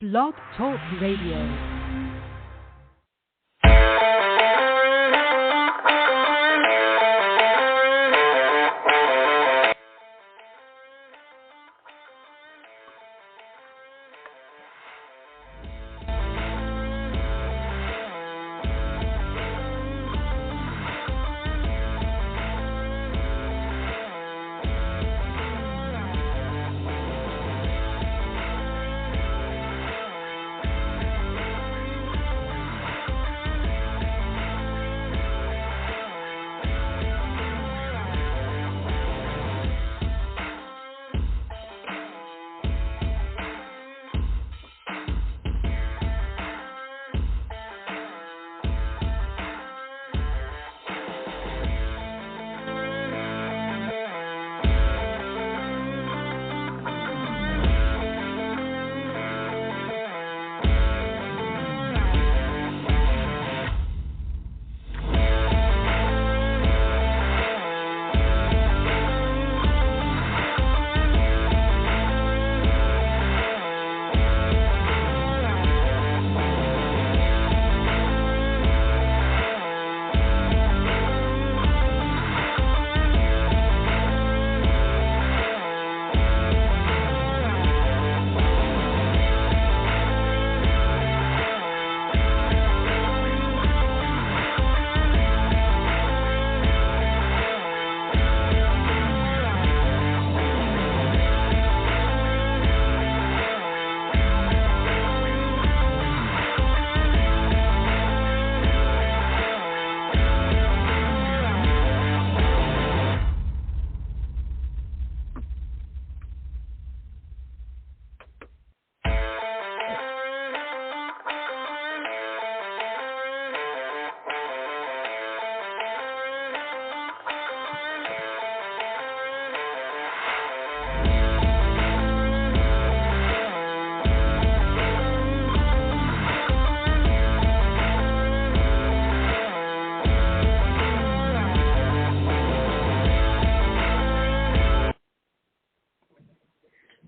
Blog Talk Radio.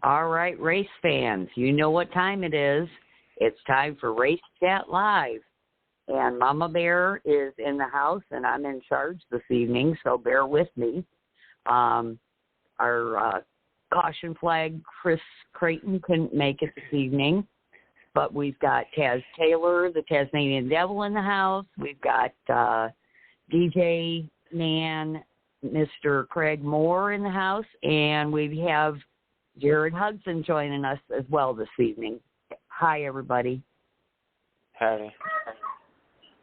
All right, race fans, you know what time it is. It's time for Race Chat Live. And Mama Bear is in the house, and I'm in charge this evening, so bear with me. Our caution flag, Chris Creighton, couldn't make it this evening. But we've got Taz Taylor, the Tasmanian Devil, in the house. We've got DJ Man, Mr. Craig Moore in the house. And we have Jared Hudson joining us as well this evening. Hi, everybody. Hey.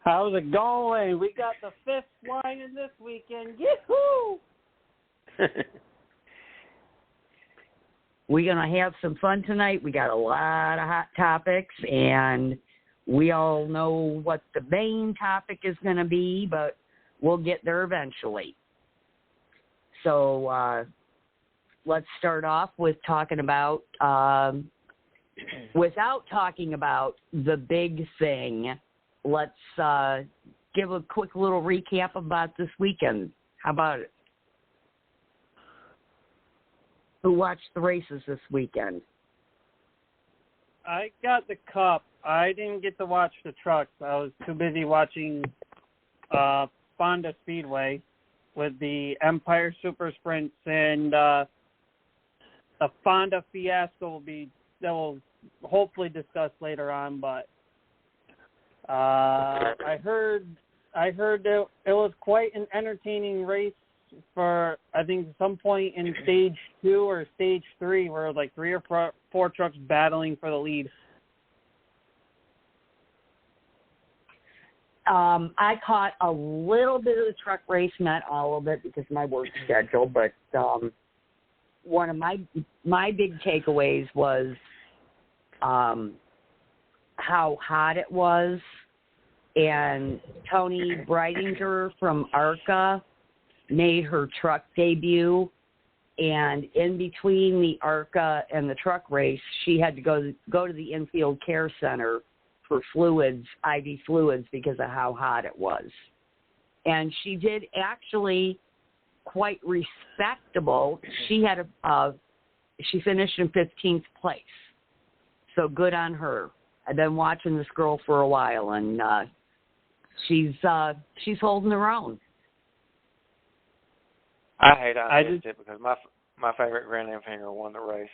How's it going? We got the fifth flying this weekend. Yahoo! We're going to have some fun tonight. We got a lot of hot topics, and we all know what the main topic is going to be, but we'll get there eventually. So, let's start off with talking about, without talking about the big thing, let's give a quick little recap about this weekend. How about it? Who watched the races this weekend? I got the Cup. I didn't get to watch the trucks. I was too busy watching Fonda Speedway with the Empire Super Sprints and a Fonda fiasco that we'll hopefully discuss later on, but I heard it was quite an entertaining race for, I think, some point in stage 2 or stage 3 where it was like 3 or 4 trucks battling for the lead. I caught a little bit of the truck race, not all of it because of my work schedule, but one of my big takeaways was how hot it was, and Tony Breidinger from ARCA made her truck debut, and in between the ARCA and the truck race, she had to go to the infield care center for fluids, IV fluids, because of how hot it was. And she did actually quite respectable. She had she finished in 15th place. So good on her. I've been watching this girl for a while, and she's holding her own. I hate I missed it because my favorite Grand Am finger won the race.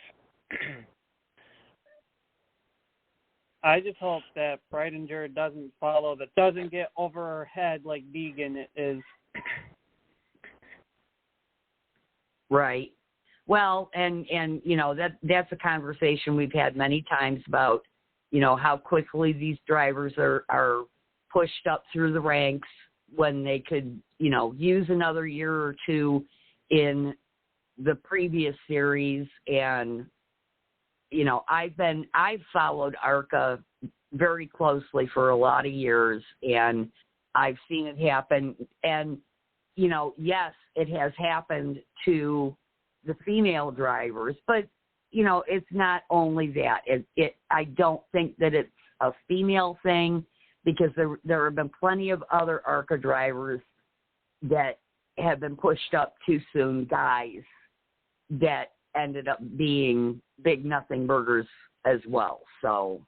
I just hope that Breidinger doesn't get over her head like Deegan is. Right. Well, and you know, that's a conversation we've had many times about, you know, how quickly these drivers are pushed up through the ranks when they could, you know, use another year or two in the previous series. And, you know, I've followed ARCA very closely for a lot of years, and I've seen it happen. And, you know, yes, it has happened to the female drivers, but, you know, it's not only that. I don't think that it's a female thing, because there have been plenty of other ARCA drivers that have been pushed up too soon, guys that ended up being big nothing burgers as well. So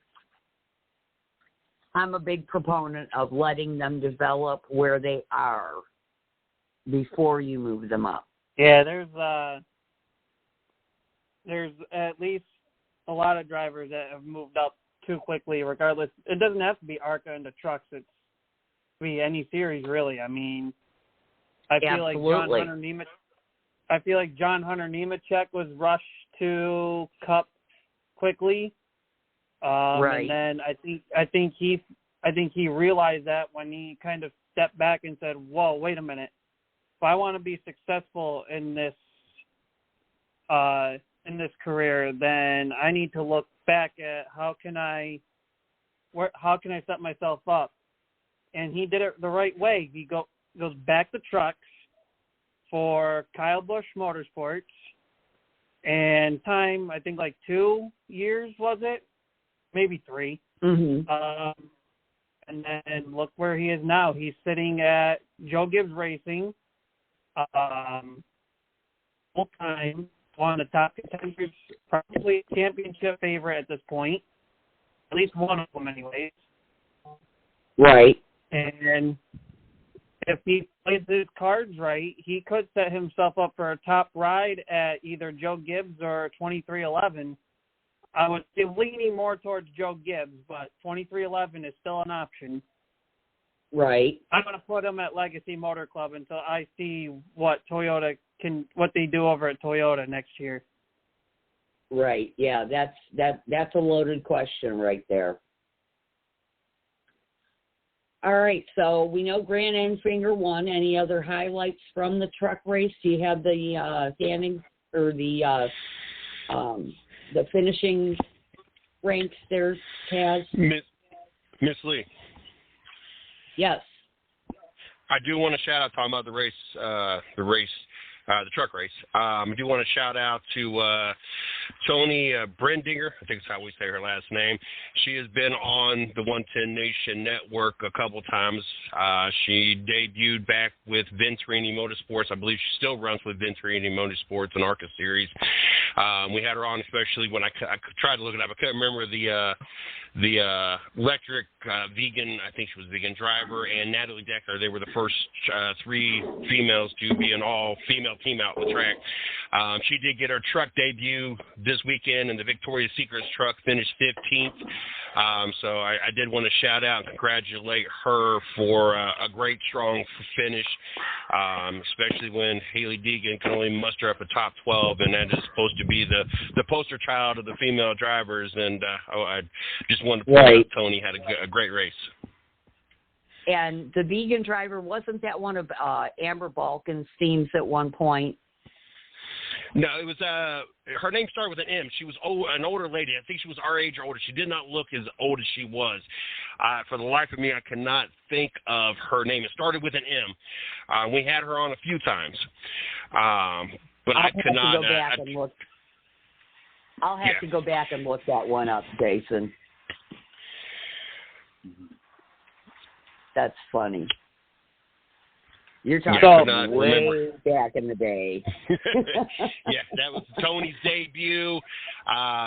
I'm a big proponent of letting them develop where they are before you move them up. Yeah, there's at least a lot of drivers that have moved up too quickly, regardless. It doesn't have to be ARCA into trucks. It's be any series, really. I mean, I feel like John Hunter Nemechek was rushed to Cup quickly. Right. And then I think he realized that when he kind of stepped back and said, "Whoa, wait a minute. If I want to be successful in this career, then I need to look back at how can I set myself up." And he did it the right way. He goes back to trucks for Kyle Busch Motorsports, and I think like 2 years, was it? Maybe 3. Mm-hmm. And then look where he is now. He's sitting at Joe Gibbs Racing, full time, one of the top contenders, probably championship favorite at this point. At least one of them, anyways. Right. And if he plays his cards right, he could set himself up for a top ride at either Joe Gibbs or 2311. I would be leaning more towards Joe Gibbs, but 2311 is still an option. Right. I'm going to put him at Legacy Motor Club until I see what they do over at Toyota next year. Right. Yeah, that's a loaded question right there. All right, so we know Grant Enfinger won. Any other highlights from the truck race? Do you have the standings or the finishing ranks there, Taz? Miss Lee. Yes. I do want to shout out, talking about the truck race. I do want to shout out to Tony Brendinger. I think that's how we say her last name. She has been on the 110 Nation Network a couple times. She debuted back with Venturini Motorsports. I believe she still runs with Venturini Motorsports and ARCA Series. We had her on, especially when I tried to look it up. I couldn't remember the electric vegan, I think she was vegan driver, and Natalie Decker. They were the first 3 females to be an all-female team out on the track. She did get her truck debut this weekend in the Victoria's Secret truck, finished 15th. So I did want to shout out and congratulate her for a great, strong finish, especially when Haley Deegan can only muster up a top 12, and that is supposed to be the poster child of the female drivers. And I just wanted to point out Tony had a great race. And the vegan driver, wasn't that one of Amber Balkan's themes at one point? No, it was her name started with an M. She was an older lady. I think she was our age or older. She did not look as old as she was. For the life of me, I cannot think of her name. It started with an M. We had her on a few times, but I could not. I'll have to go back and look that one up, Jason. That's funny. You're talking way back in the day. Yeah, that was Tony's debut.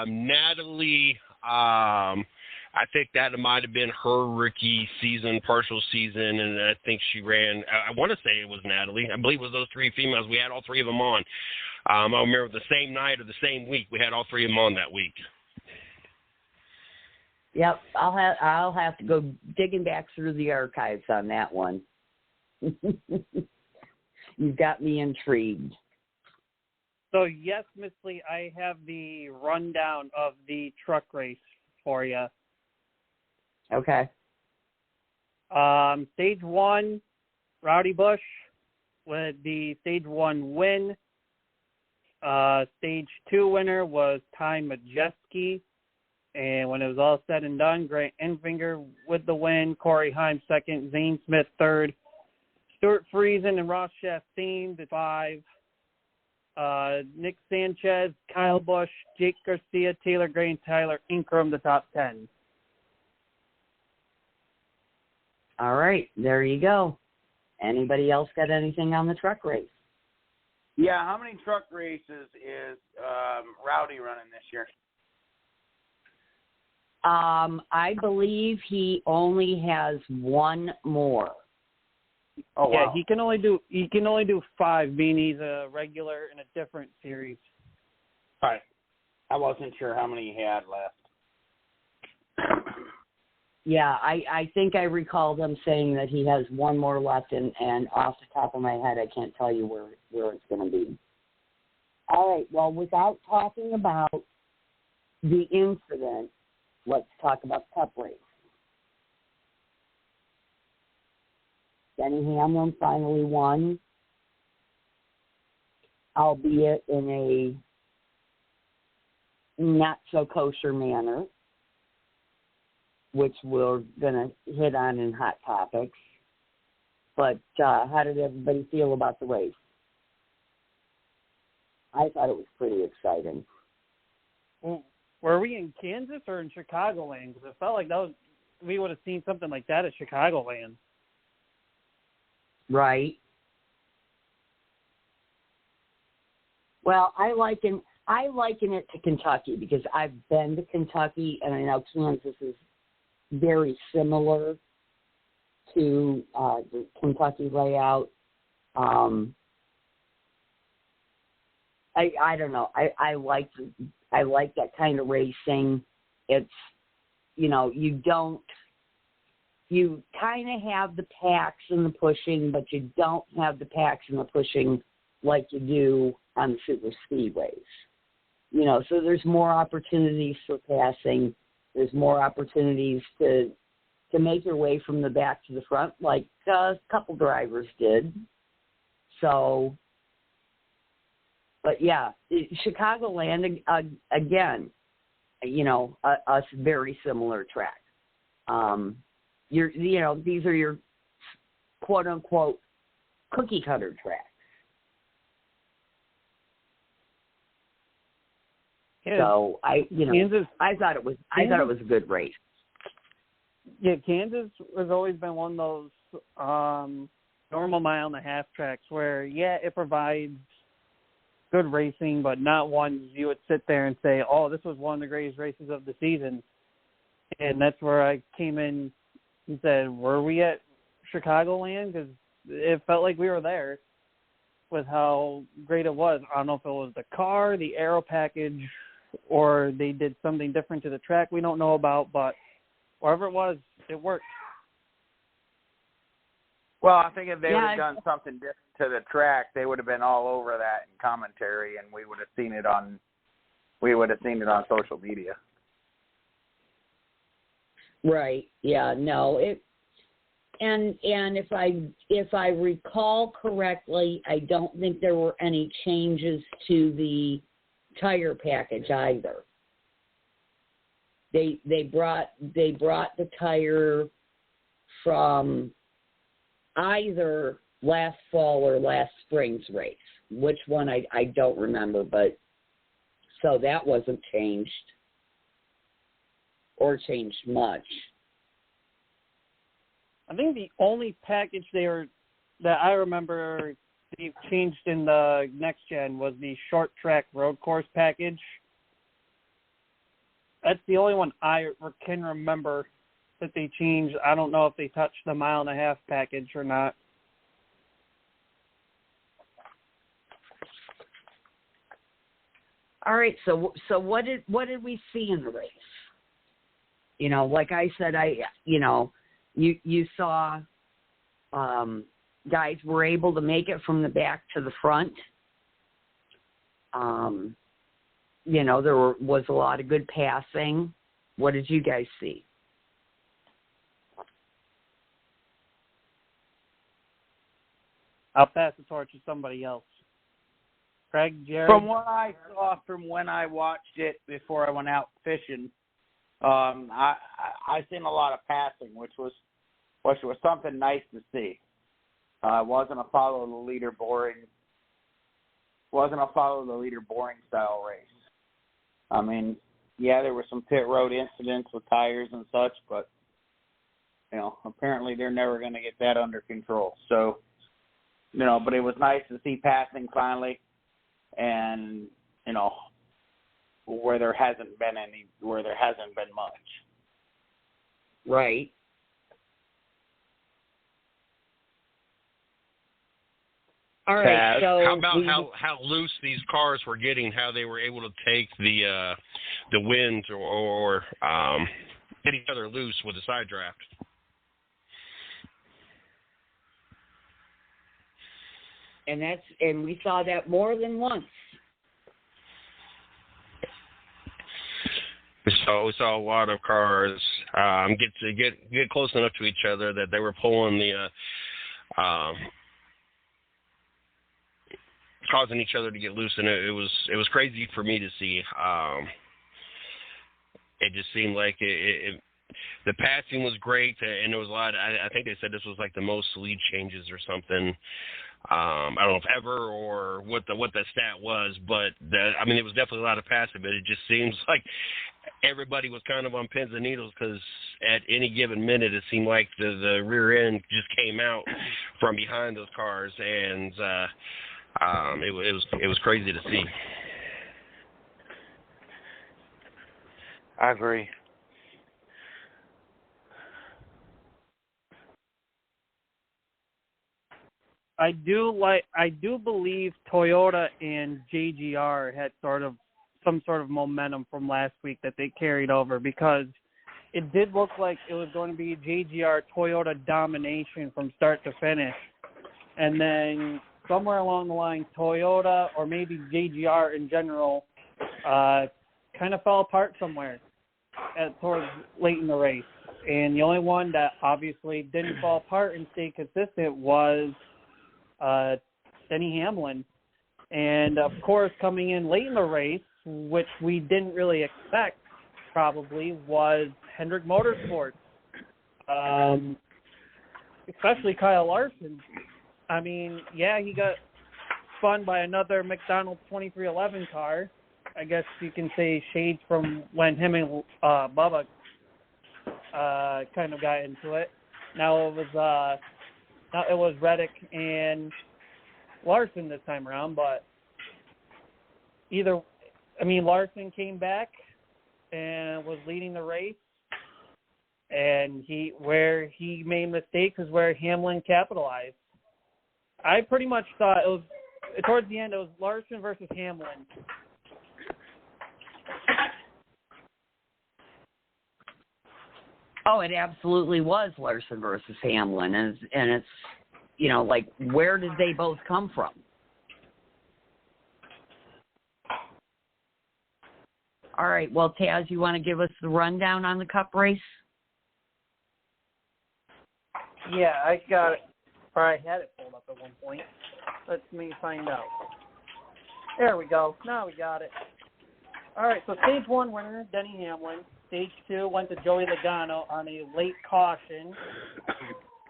Natalie, I think that might have been her rookie season, partial season, and I think she ran. I want to say it was Natalie. I believe it was those three females. We had all three of them on. I remember the same night or the same week. We had all three of them on that week. Yep, I'll have to go digging back through the archives on that one. You've got me intrigued. So, yes, Miss Lee, I have the rundown of the truck race for you. Okay. Stage 1, Rowdy Bush with the Stage 1 win. Stage 2 winner was Ty Majeski. And when it was all said and done, Grant Enfinger with the win, Corey Heim second, Zane Smith third, Stuart Friesen and Ross Chastain the 5, Nick Sanchez, Kyle Busch, Jake Garcia, Taylor Gray, and Tyler Ingram the top 10. All right, there you go. Anybody else got anything on the truck race? Yeah, how many truck races is Rowdy running this year? I believe he only has one more. Oh, yeah, wow. he can only do 5, being he's a regular in a different series. All right. I wasn't sure how many he had left. Yeah, I think I recall them saying that he has one more left, and off the top of my head, I can't tell you where it's going to be. All right, well, without talking about the incident, let's talk about the Cup race. Denny Hamlin finally won, albeit in a not-so-kosher manner, which we're going to hit on in Hot Topics. But how did everybody feel about the race? I thought it was pretty exciting. Well, were we in Kansas or in Chicagoland? Because it felt like we would have seen something like that at Chicagoland. Right. Well, I liken it to Kentucky because I've been to Kentucky, and I know Kansas is very similar to the Kentucky layout. I don't know. I like that kind of racing. It's, you kind of have the packs and the pushing, but you don't have the packs and the pushing like you do on the super speedways. So there's more opportunities for passing. There's more opportunities to make your way from the back to the front, like a couple drivers did. So, but yeah, Chicagoland again, a very similar track. These are your quote unquote cookie cutter tracks. Yeah. So Kansas, I thought it was a good race. Yeah, Kansas has always been one of those normal mile and a half tracks where, yeah, it provides good racing, but not ones you would sit there and say, oh, this was one of the greatest races of the season. And that's where I came in and said, were we at Chicagoland? Because it felt like we were there with how great it was. I don't know if it was the car, the aero package, or they did something different to the track we don't know about, but whatever it was, it worked. Well, I think if they would have done something different to the track, they would have been all over that in commentary, and we would have seen it on social media. Right. Yeah. No. And if I recall correctly, I don't think there were any changes to the tire package either. They brought the tire from either last fall or last spring's race. Which one I don't remember, but so that wasn't changed or changed much. I think the only package that I remember they've changed in the next gen was the short track road course package. That's the only one I can remember that they changed. I don't know if they touched the 1.5 mile package or not. All right, so what did we see in the race? You know, like I said, you saw guys were able to make it from the back to the front. You know, there was a lot of good passing. What did you guys see? I'll pass the torch to somebody else. Craig, Jared? From what I saw from when I watched it before I went out fishing, I seen a lot of passing, which was something nice to see. It wasn't a follow the leader boring style race. I mean, yeah, there were some pit road incidents with tires and such, but you know, apparently they're never going to get that under control. So, you know, but it was nice to see passing finally, and you know, where there hasn't been much. Right. All right. So how about how loose these cars were getting? How they were able to take the wind or get each other loose with the side draft. And we saw that more than once. We saw a lot of cars get close enough to each other that they were pulling the causing each other to get loose, and it was crazy for me to see. It just seemed like the passing was great, and there was a lot. I think they said this was like the most lead changes or something. I don't know if ever or what the stat was, but it was definitely a lot of passing. But it just seems like everybody was kind of on pins and needles because at any given minute it seemed like the rear end just came out from behind those cars, and it was crazy to see. I agree. I do believe Toyota and JGR had some sort of momentum from last week that they carried over, because it did look like it was going to be JGR Toyota domination from start to finish. And then somewhere along the line, Toyota or maybe JGR in general kind of fell apart somewhere towards late in the race. And the only one that obviously didn't fall apart and stay consistent was Denny Hamlin. And, of course, coming in late in the race, which we didn't really expect probably, was Hendrick Motorsports, especially Kyle Larson. I mean, yeah, he got spun by another McDonald's 2311 car. I guess you can say shades from when him and Bubba kind of got into it. Now it was Reddick and Larson this time around, but Larson came back and was leading the race, and where he made mistakes is where Hamlin capitalized. I pretty much thought it was, towards the end, it was Larson versus Hamlin. Oh, it absolutely was Larson versus Hamlin, and it's, you know, like, where did they both come from? All right, well, Taz, you want to give us the rundown on the Cup race? Yeah, I got it. Or I had it pulled up at one point. Let me find out. There we go. Now we got it. All right, so stage one winner, Denny Hamlin. Stage two went to Joey Logano on a late caution.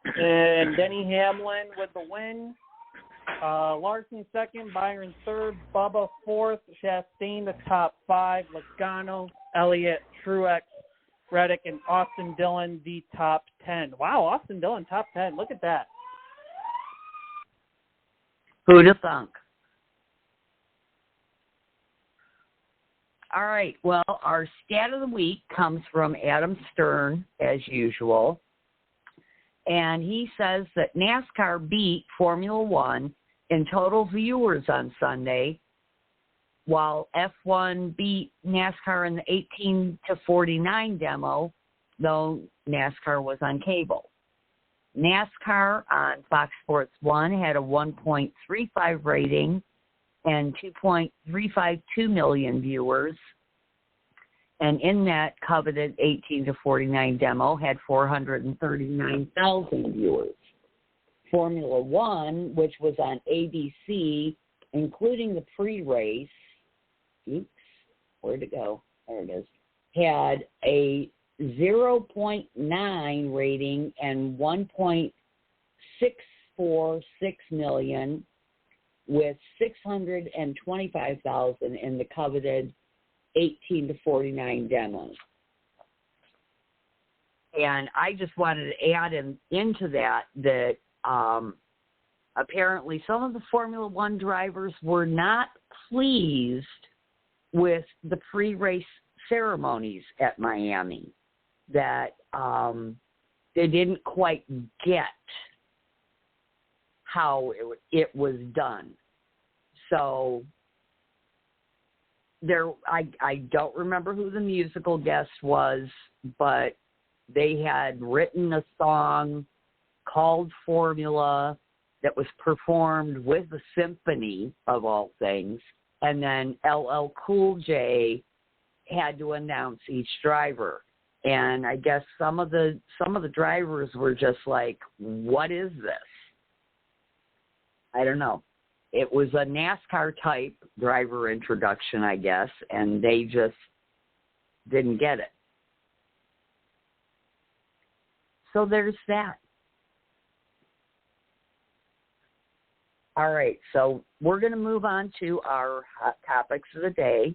And Denny Hamlin with the win. Larson second, Byron third, Bubba fourth, Chastain the top five, Logano, Elliott, Truex, Reddick, and Austin Dillon the top 10. Wow, Austin Dillon top 10. Look at that. Who'd have thunk? All right. Well, our stat of the week comes from Adam Stern, as usual. And he says that NASCAR beat Formula One in total viewers on Sunday, while F1 beat NASCAR in the 18 to 49 demo, though NASCAR was on cable. NASCAR on Fox Sports 1 had a 1.35 rating and 2.352 million viewers. And in that coveted 18 to 49 demo had 439,000 viewers. Formula One, which was on ABC, including the pre-race, where'd it go? There it is. Had a 0.9 rating and 1.646 million, with 625,000 in the coveted 18 to 49 demos. And I just wanted to add into that apparently some of the Formula One drivers were not pleased with the pre-race ceremonies at Miami, that they didn't quite get how it was done. So I don't remember who the musical guest was, but they had written a song called Formula that was performed with a symphony, of all things, and then LL Cool J had to announce each driver. And I guess some of the drivers were just like, what is this? I don't know. It was a NASCAR-type driver introduction, I guess, and they just didn't get it. So there's that. All right, so we're going to move on to our hot topics of the day.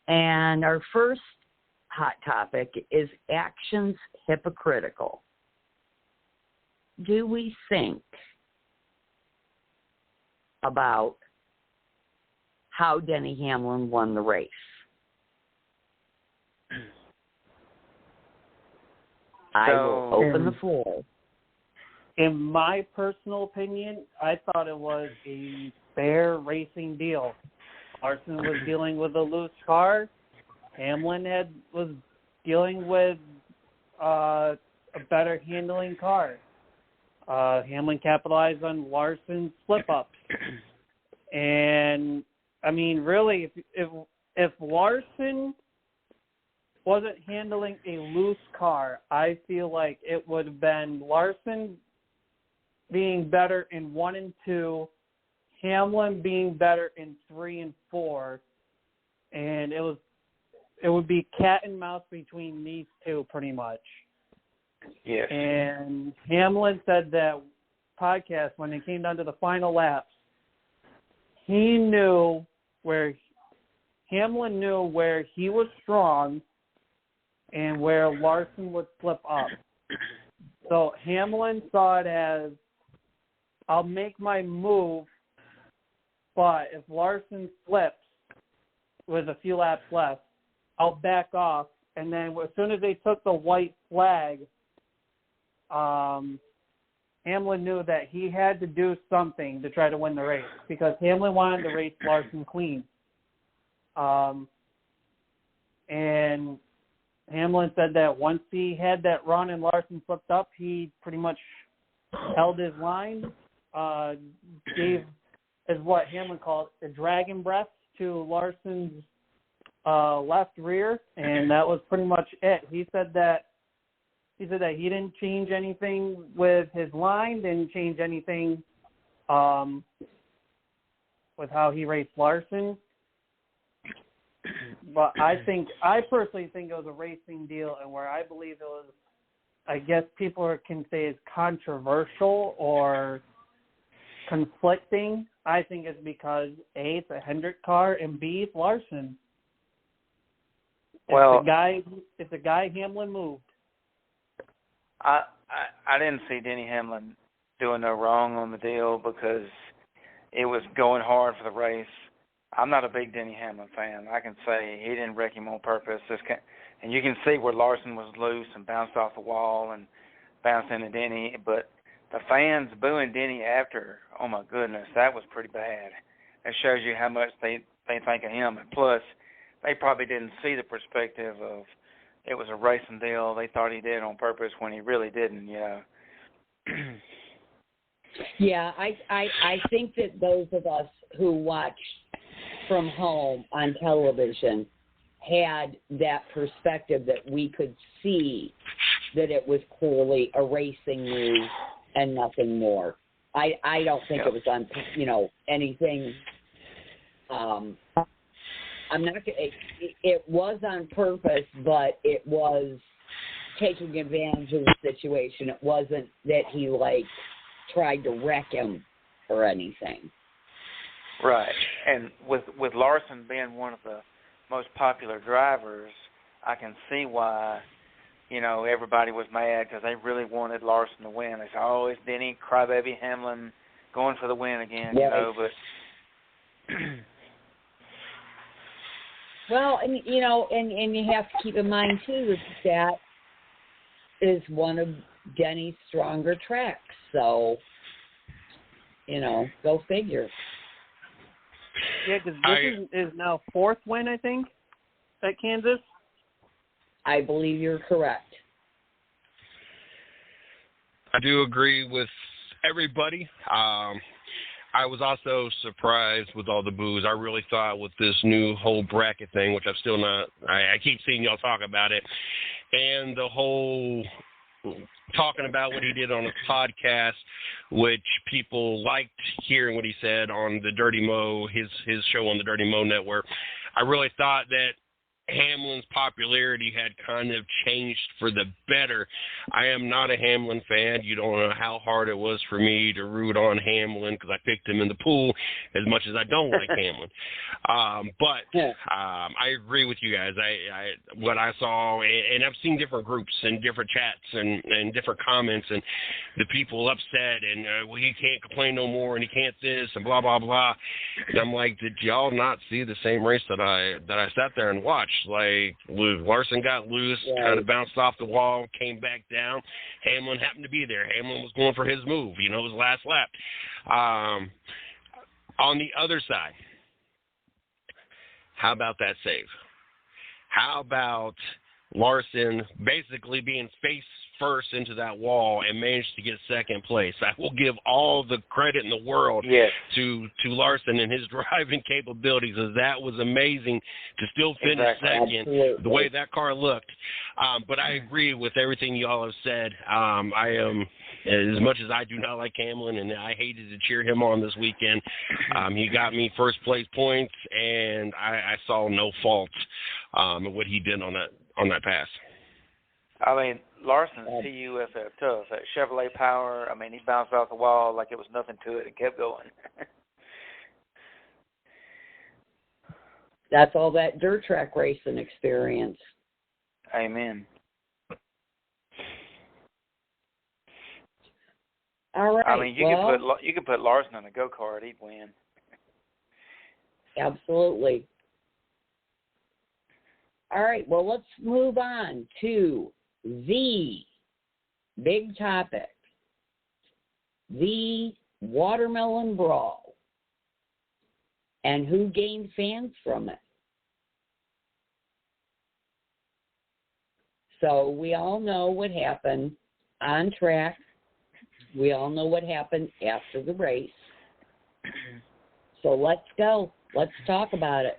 And our first hot topic is actions hypocritical. Do we think about how Denny Hamlin won the race? I will open the floor. In my personal opinion, I thought it was a fair racing deal. Larson was dealing with a loose car. Hamlin was dealing with a better handling car. Hamlin capitalized on Larson's slip-ups. And, I mean, really, if Larson wasn't handling a loose car, I feel like it would have been Larson being better in 1 and 2, Hamlin being better in 3 and 4, and it would be cat and mouse between these two pretty much. Yes. And Hamlin said that podcast when it came down to the final laps, Hamlin knew where he was strong and where Larson would slip up. So Hamlin saw it as, I'll make my move, but if Larson slips with a few laps left, I'll back off. And then as soon as they took the white flag, Hamlin knew that he had to do something to try to win the race because Hamlin wanted to race Larson clean. And Hamlin said that once he had that run and Larson slipped up, he pretty much held his line, gave, is what Hamlin called a dragon breath to Larson's left rear, and that was pretty much it. He said that he didn't change anything with his line, didn't change anything with how he raced Larson. But I personally think it was a racing deal, and where I believe it was, I guess people can say is controversial or conflicting. I think it's because A, it's a Hendrick car, and B, it's Larson. It's a guy Hamlin moved. I didn't see Denny Hamlin doing no wrong on the deal because it was going hard for the race. I'm not a big Denny Hamlin fan. I can say he didn't wreck him on purpose. And you can see where Larson was loose and bounced off the wall and bounced into Denny. But the fans booing Denny after, oh my goodness, that was pretty bad. That shows you how much they think of him. And plus, they probably didn't see the perspective of it was a racing deal. They thought he did it on purpose when he really didn't, Yeah, I think that those of us who watched from home on television had that perspective that we could see that it was clearly a racing move and nothing more. I don't think it was on, anything. I'm not. It was on purpose, but it was taking advantage of the situation. It wasn't that he tried to wreck him or anything. Right, and with Larson being one of the most popular drivers, I can see why, everybody was mad because they really wanted Larson to win. They said, "Oh, it's Denny, crybaby Hamlin, going for the win again," but. Well, and you have to keep in mind too that is one of Denny's stronger tracks. So, go figure. Yeah, because this is now 4th win, I think, at Kansas. I believe you're correct. I do agree with everybody. I was also surprised with all the boos. I really thought with this new whole bracket thing, which I'm still not, I keep seeing y'all talk about it, and the whole talking about what he did on his podcast, which people liked hearing what he said on the Dirty Mo, his show on the Dirty Mo Network. I really thought that Hamlin's popularity had kind of changed for the better. I am not a Hamlin fan. You don't know how hard it was for me to root on Hamlin because I picked him in the pool as much as I don't like Hamlin. I agree with you guys. I what I saw, and I've seen different groups and different chats and different comments, and the people upset and he can't complain no more and he can't this and blah blah blah. And I'm like, did y'all not see the same race that I sat there and watched? Like Larson got loose, kind of bounced off the wall, came back down. Hamlin happened to be there. Hamlin was going for his move, his last lap. On the other side, how about that save? How about Larson basically being face first into that wall and managed to get second place? I will give all the credit in the world to Larson and his driving capabilities, as that was amazing to still finish second. Absolutely. The way that car looked. But I agree with everything y'all have said. I am, as much as I do not like Hamlin, and I hated to cheer him on this weekend, he got me first place points, and I saw no fault in what he did on that pass. I mean, Larson's TUF tough. That Chevrolet power, he bounced off the wall like it was nothing to it and kept going. That's all that dirt track racing experience. Amen. All right. You could put Larson in a go-kart, he'd win. Absolutely. All right, well, let's move on to the big topic, the Watermelon Brawl, and who gained fans from it. So we all know what happened on track. We all know what happened after the race. So let's go. Let's talk about it.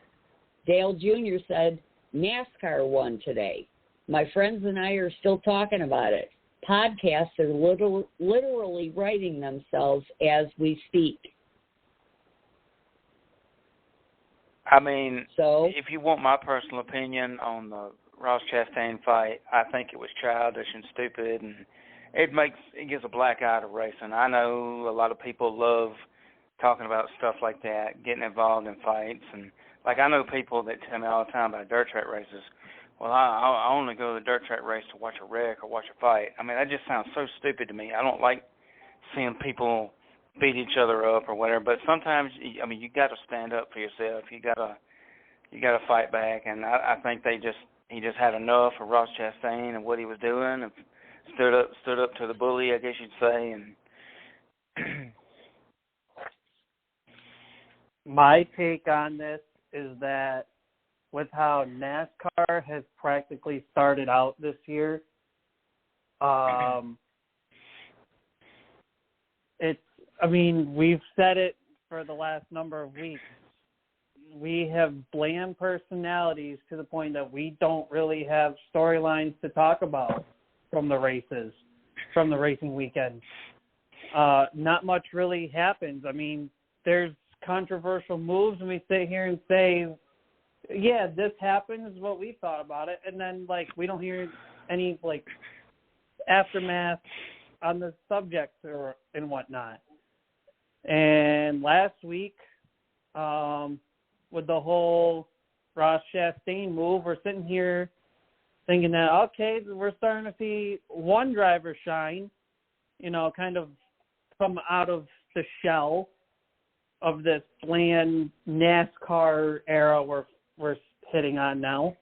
Dale Jr. said, NASCAR won today. My friends and I are still talking about it. Podcasts are literally writing themselves as we speak. So, if you want my personal opinion on the Ross Chastain fight, I think it was childish and stupid, and it gives a black eye to racing. I know a lot of people love talking about stuff like that, getting involved in fights, and I know people that tell me all the time about dirt track races. Well, I only go to the dirt track race to watch a wreck or watch a fight. That just sounds so stupid to me. I don't like seeing people beat each other up or whatever. But sometimes, I mean, you got to stand up for yourself. You got to fight back. And I think he just had enough of Ross Chastain and what he was doing, and stood up to the bully, I guess you'd say. And my take on this is that with how NASCAR has practically started out this year, we've said it for the last number of weeks. We have bland personalities to the point that we don't really have storylines to talk about from the races, from the racing weekend. Not much really happens. I mean, there's controversial moves, and we sit here and say, yeah, this happened, is what we thought about it, and then, we don't hear any, aftermath on the subject and whatnot. And last week, with the whole Ross Chastain move, we're sitting here thinking that, okay, we're starting to see one driver shine, kind of come out of the shell of this bland NASCAR era we're hitting on now.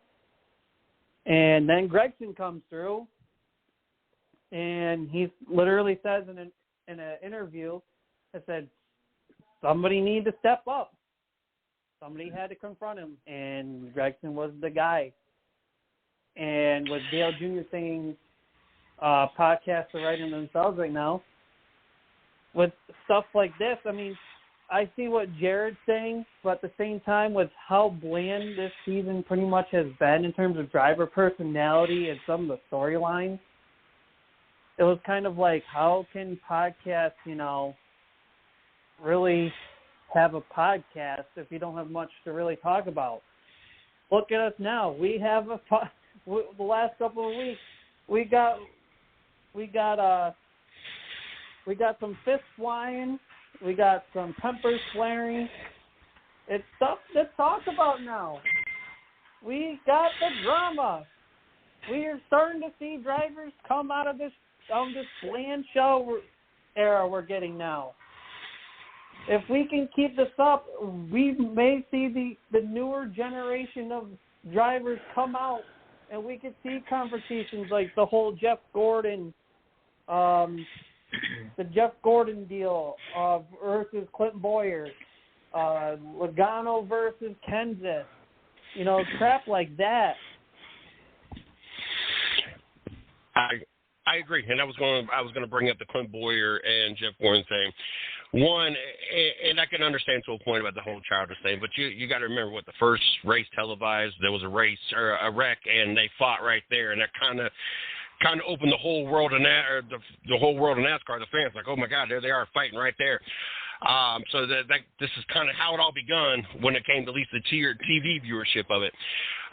And then Gragson comes through, and he literally says in an interview, I said, somebody need to step up. Somebody had to confront him, and Gragson was the guy. And with Dale Jr. saying podcasts are writing themselves right now, with stuff like this, I mean, I see what Jared's saying, but at the same time, with how bland this season pretty much has been in terms of driver personality and some of the storylines, it was kind of like, how can podcasts, really have a podcast if you don't have much to really talk about? Look at us now. We have the last couple of weeks, we got some fists flying. We got some tempers flaring. It's stuff to talk about now. We got the drama. We are starting to see drivers come out of this bland show era we're getting now. If we can keep this up, we may see the newer generation of drivers come out, and we could see conversations like the whole Jeff Gordon deal versus Clint Boyer, Logano versus Kenseth, crap like that. I agree, and I was going to bring up the Clint Boyer and Jeff Gordon thing. One, and I can understand to a point about the whole childish thing, but you got to remember what the first race televised, there was a race or a wreck, and they fought right there, and that kind of opened the whole world of the whole world of NASCAR. The fans like, oh my God, there they are fighting right there. So this is kind of how it all begun when it came to at least the TV viewership of it.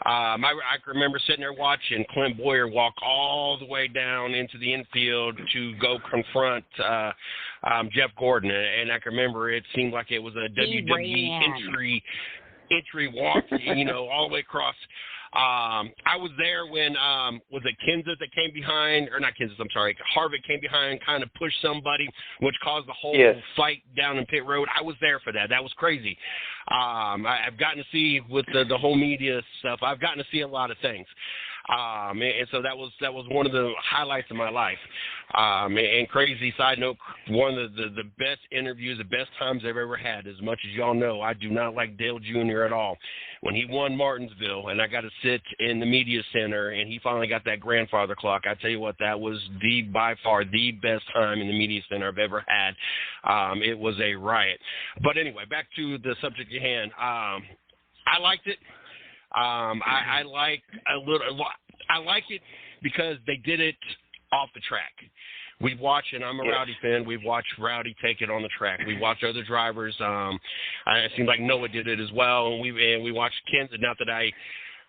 I can remember sitting there watching Clint Boyer walk all the way down into the infield to go confront Jeff Gordon, and I can remember it seemed like it was a WWE entry walk, all the way across. I was there when was it Kenseth that came behind, or not Kenseth? I'm sorry, Harvick came behind, kind of pushed somebody, which caused the whole fight down in pit road. I was there for that. That was crazy. I've gotten to see with the whole media stuff. I've gotten to see a lot of things. And so that was one of the highlights of my life. And crazy side note, one of the best interviews, the best times I've ever had. As much as y'all know, I do not like Dale Jr. at all. When he won Martinsville, and I got to sit in the media center, and he finally got that grandfather clock. I tell you what, that was by far the best time in the media center I've ever had. It was a riot. But anyway, back to the subject at hand. I liked it. I like it because they did it off the track. We've watched, and I'm a Rowdy fan, we've watched Rowdy take it on the track. We watched other drivers. It seemed like Noah did it as well, and we watched Kenseth. Not that I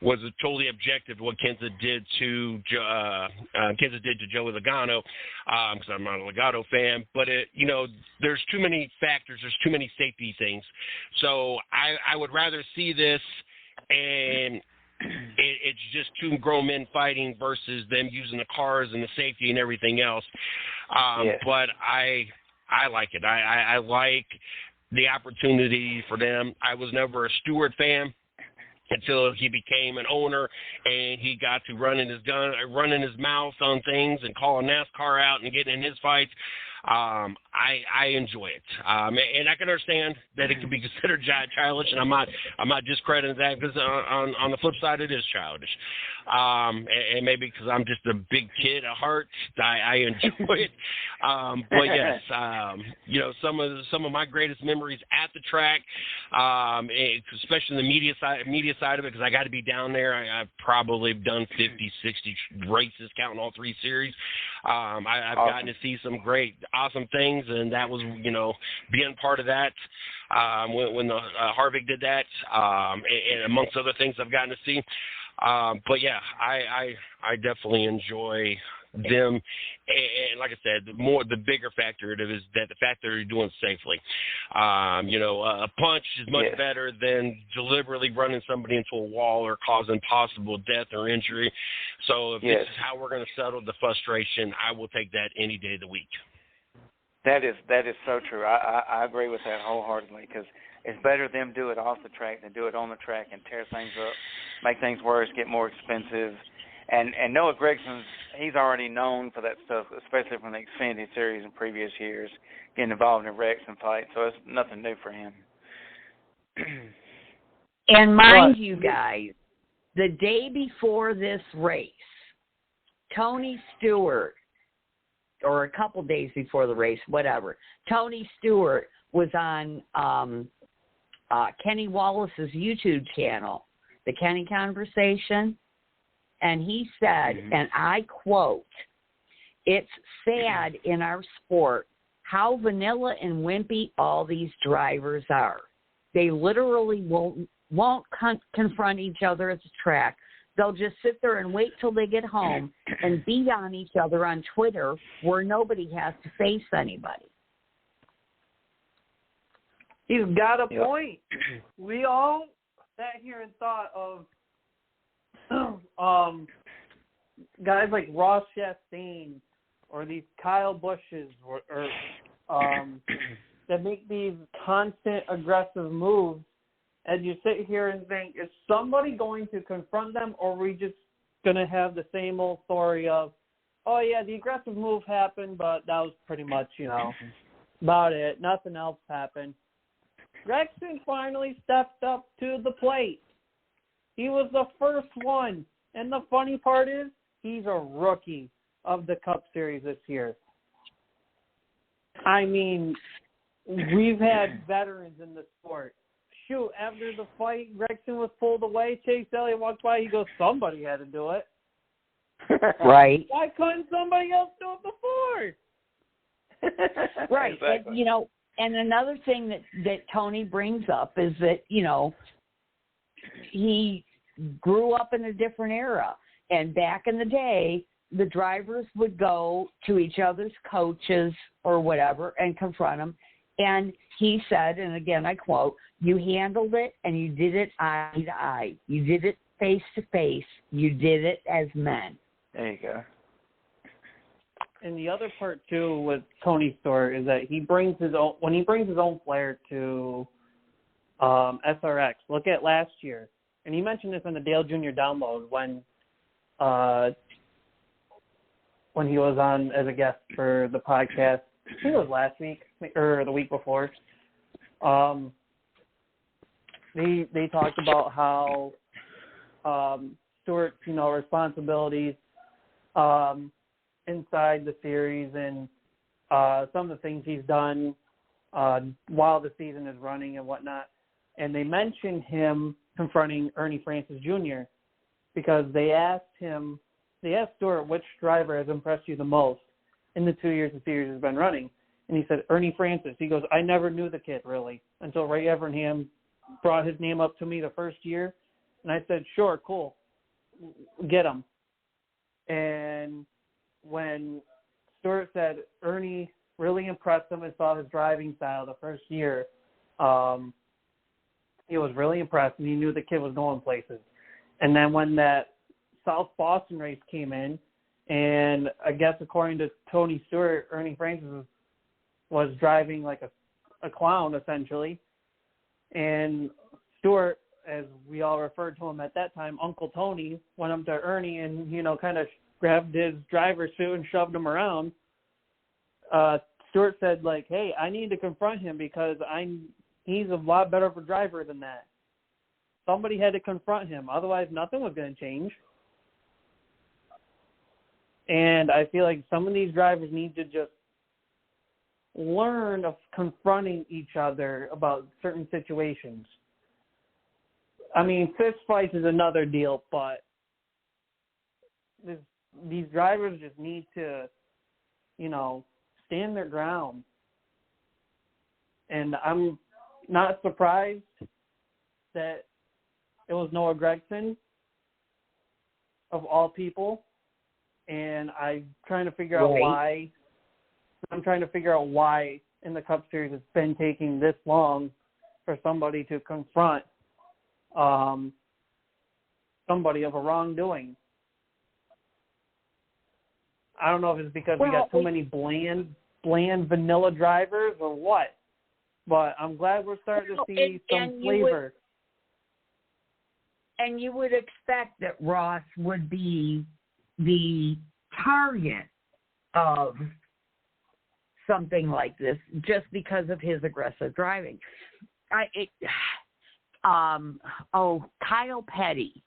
was totally objective to what Kenseth did to Joey Logano, because I'm not a Logano fan. But there's too many factors. There's too many safety things. So I would rather see this, and it's just two grown men fighting versus them using the cars and the safety and everything else. But I like it. I like the opportunity for them. I was never a Stewart fan until he became an owner and he got to running his mouth on things and calling NASCAR out and getting in his fights. I enjoy it, and I can understand that it can be considered childish, and I'm not discrediting that, because on the flip side, it is childish, and maybe because I'm just a big kid at heart, I enjoy it. But yes, some of my greatest memories at the track, especially the media side of it, because I got to be down there. I've probably done 50, 60 races, counting all 3 series. I've gotten to see some awesome things, and that was, being part of that when the Harvick did that, and amongst other things I've gotten to see. But yeah, I definitely enjoy them, and like I said, the bigger factor is that the fact that they're doing it safely. A punch is much better than deliberately running somebody into a wall or causing possible death or injury. So if this is how we're going to settle the frustration, I will take that any day of the week. That is so true. I agree with that wholeheartedly, because it's better them do it off the track than do it on the track and tear things up, make things worse, get more expensive. And Noah Gregson's, he's already known for that stuff, especially from the Xfinity Series in previous years, getting involved in wrecks and fights. So it's nothing new for him. And mind you guys, the day before this race, Tony Stewart, or a couple days before the race, whatever, Tony Stewart was on Kenny Wallace's YouTube channel, The Kenny Conversation, and he said, and I quote, "It's sad in our sport how vanilla and wimpy all these drivers are. They literally won't confront each other at the track. They'll just sit there and wait till they get home and beat on each other on Twitter where nobody has to face anybody." He's got a point. We all sat here and thought of guys like Ross Chastain or these Kyle Bushes or that make these constant aggressive moves, and you sit here and think, is somebody going to confront them, or are we just going to have the same old story of, oh yeah, the aggressive move happened, but that was pretty much, about it. Nothing else happened. Gragson finally stepped up to the plate. He was the first one. And the funny part is, he's a rookie of the Cup Series this year. I mean, we've had veterans in the sport. Shoot, after the fight, Gragson was pulled away. Chase Elliott walked by. He goes, somebody had to do it. Right. Why couldn't somebody else do it before? Right. Exactly. And another thing that Tony brings up is that, he grew up in a different era. And back in the day, the drivers would go to each other's coaches or whatever and confront them. And he said, and again, I quote, "You handled it and you did it eye to eye. You did it face to face. You did it as men." There you go. And the other part, too, with Tony's story is that when he brings his own flair to SRX, look at last year. And he mentioned this in the Dale Jr. download when he was on as a guest for the podcast. I think it was last week or the week before. They talked about how Stewart's, responsibilities inside the series and some of the things he's done while the season is running and whatnot. And they mentioned him confronting Ernie Francis Jr. because they asked Stewart, which driver has impressed you the most in the 2 years the series has been running? And he said, Ernie Francis. He goes, I never knew the kid, really, until Ray Evernham brought his name up to me the first year. And I said, sure, cool, get him. And when Stewart said Ernie really impressed him and saw his driving style the first year, he was really impressed, and he knew the kid was going places. And then when that South Boston race came in, and I guess according to Tony Stewart, Ernie Francis was was driving like a clown, essentially. And Stewart, as we all referred to him at that time, Uncle Tony, went up to Ernie and, kind of grabbed his driver's suit and shoved him around. Stewart said, like, hey, I need to confront him because he's a lot better of a driver than that. Somebody had to confront him. Otherwise, nothing was going to change. And I feel like some of these drivers need to just learn of confronting each other about certain situations. I mean, fist fights is another deal, but these drivers just need to, stand their ground. And I'm not surprised that it was Noah Gragson, of all people. And I'm trying to figure out why. I'm trying to figure out why in the Cup Series it's been taking this long for somebody to confront somebody of a wrongdoing. I don't know if it's because we got too many bland vanilla drivers or what, but I'm glad we're starting to see some flavor. And you would expect that Ross would be the target of something like this just because of his aggressive driving. Kyle Petty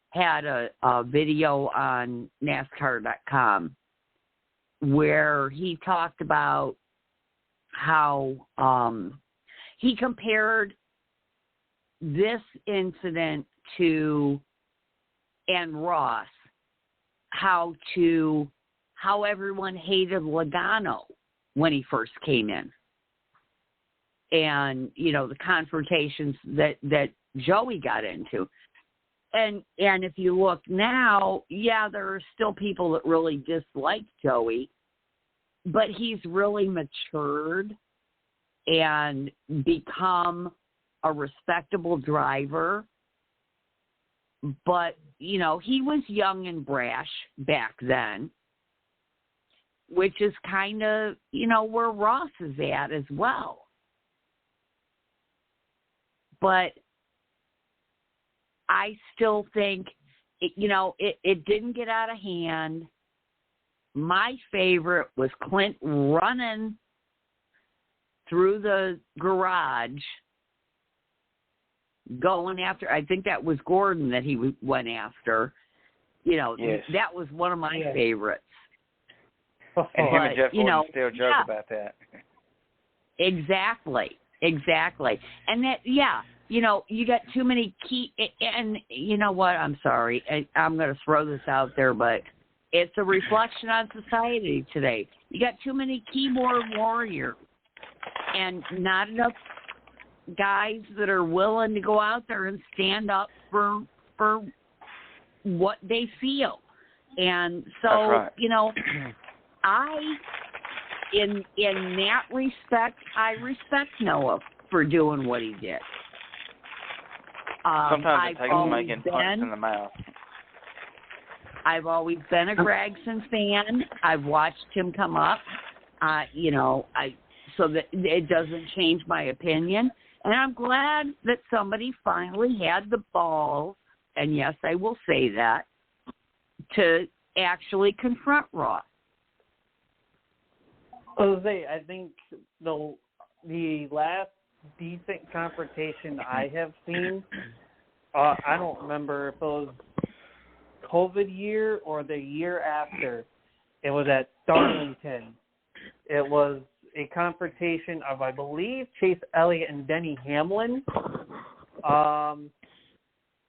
had a video on NASCAR.com where he talked about how he compared this incident and Ross, how everyone hated Logano when he first came in. And, the confrontations that Joey got into. And if you look now, there are still people that really dislike Joey, but he's really matured and become a respectable driver. But, he was young and brash back then, which is kind of, where Ross is at as well. But I still think, it didn't get out of hand. My favorite was Clint running through the garage, going after, I think that was Gordon that he went after. Yes. That was one of my favorites. And him and Jeff Gordon still joke about that. Exactly. And that, you got too many key, and you know what? I'm sorry. I'm going to throw this out there, but it's a reflection on society today. You got too many keyboard warriors and not enough guys that are willing to go out there and stand up for what they feel. And so, in that respect, I respect Noah for doing what he did. Sometimes it takes making punch in the mouth. I've always been a Gragson fan. I've watched him come up, so that it doesn't change my opinion. And I'm glad that somebody finally had the balls, and yes, I will say that, to actually confront Ross. I think the last decent confrontation I have seen, I don't remember if it was COVID year or the year after. It was at Darlington. It was a confrontation of, I believe, Chase Elliott and Denny Hamlin.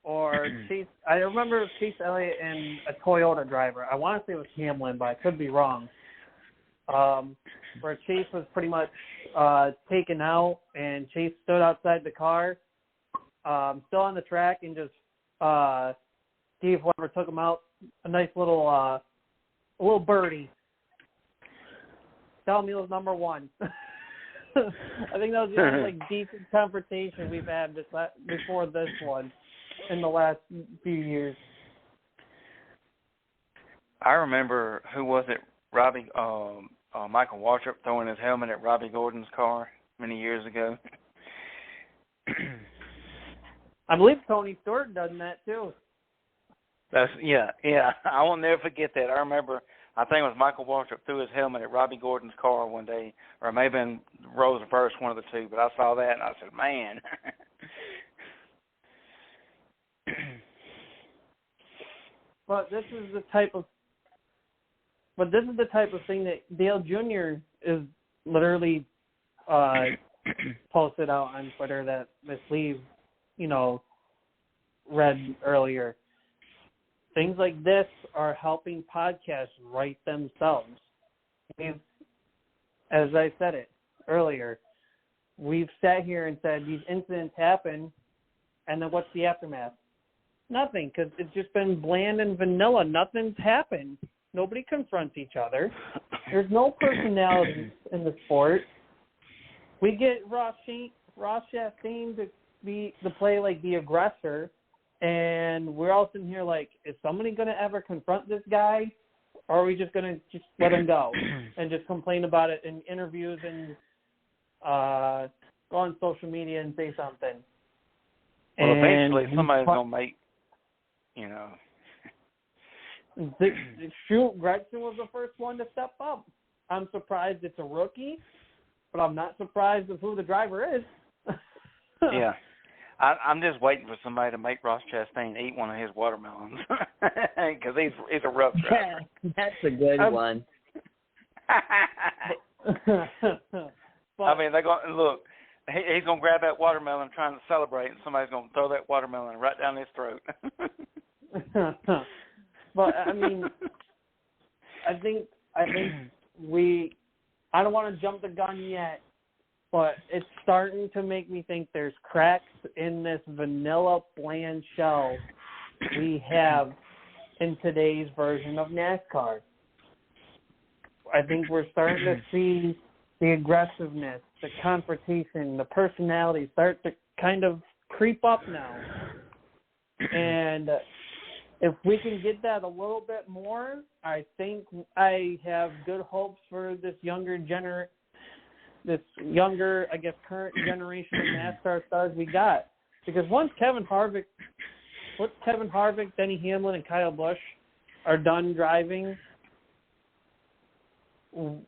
Or Chase, I remember it was Chase Elliott and a Toyota driver. I want to say it was Hamlin, but I could be wrong. Where Chase was pretty much taken out, and Chase stood outside the car, still on the track, and just gave whoever took him out a nice little birdie. Tell me it was number one. I think that was the only decent confrontation we've had before this one in the last few years. I remember, who was it? Robbie Michael Waltrip throwing his helmet at Robbie Gordon's car many years ago. I believe Tony Stewart done that too. Yeah. I will never forget that. I remember, I think it was Michael Waltrip threw his helmet at Robbie Gordon's car one day, or it may have been Rose Reverse, one of the two. But I saw that and I said, man. But this is the type of thing that Dale Jr. is literally posted out on Twitter that Miss Lee, read earlier. Things like this are helping podcasts write themselves. As I said it earlier, we've sat here and said these incidents happen, and then what's the aftermath? Nothing, because it's just been bland and vanilla. Nothing's happened. Nobody confronts each other. There's no personalities in the sport. We get Ross Chastain to play like the aggressor, and we're all sitting here like, is somebody going to ever confront this guy, or are we just going to just let him go and just complain about it in interviews and go on social media and say something? Well, eventually somebody's going to make, Shoot, Gregson was the first one to step up. I'm surprised it's a rookie, but I'm not surprised of who the driver is. Yeah. I'm just waiting for somebody to make Ross Chastain eat one of his watermelons, because he's a rough driver. Yeah, that's a good one. I mean, they're going look. He's going to grab that watermelon trying to celebrate, and somebody's going to throw that watermelon right down his throat. But I mean, I think I don't want to jump the gun yet, but it's starting to make me think there's cracks in this vanilla bland shell we have in today's version of NASCAR. I think we're starting to see the aggressiveness, the confrontation, the personality start to kind of creep up now. And if we can get that a little bit more, I think I have good hopes for this younger, I guess, current generation of NASCAR stars we got. Because once Kevin Harvick, Denny Hamlin, and Kyle Busch are done driving, who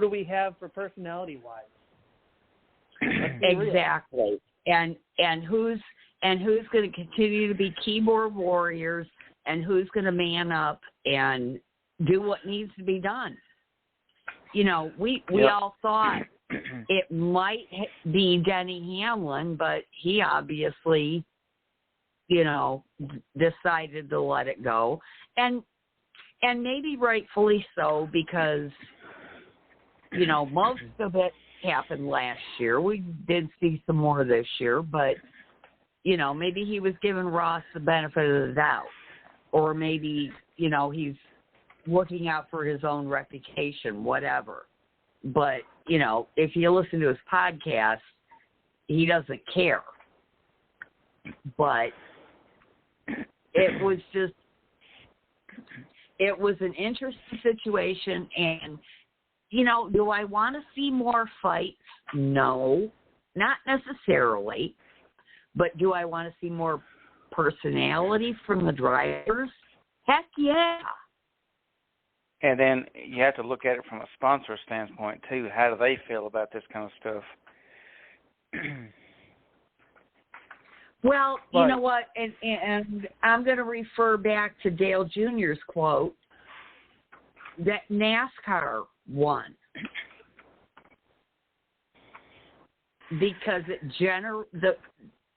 do we have for personality-wise? Exactly. And who's going to continue to be keyboard warriors, and who's going to man up and do what needs to be done? We all thought it might be Denny Hamlin, but he obviously, decided to let it go. And maybe rightfully so, because, most of it happened last year. We did see some more this year, but, maybe he was giving Ross the benefit of the doubt. Or maybe, he's looking out for his own reputation, whatever. But, if you listen to his podcast, he doesn't care. But it was an interesting situation. And, do I want to see more fights? No, not necessarily. But do I want to see more personality from the drivers? Heck yeah. And then you have to look at it from a sponsor standpoint, too. How do they feel about this kind of stuff? Well, you know what? And I'm going to refer back to Dale Jr.'s quote that NASCAR won because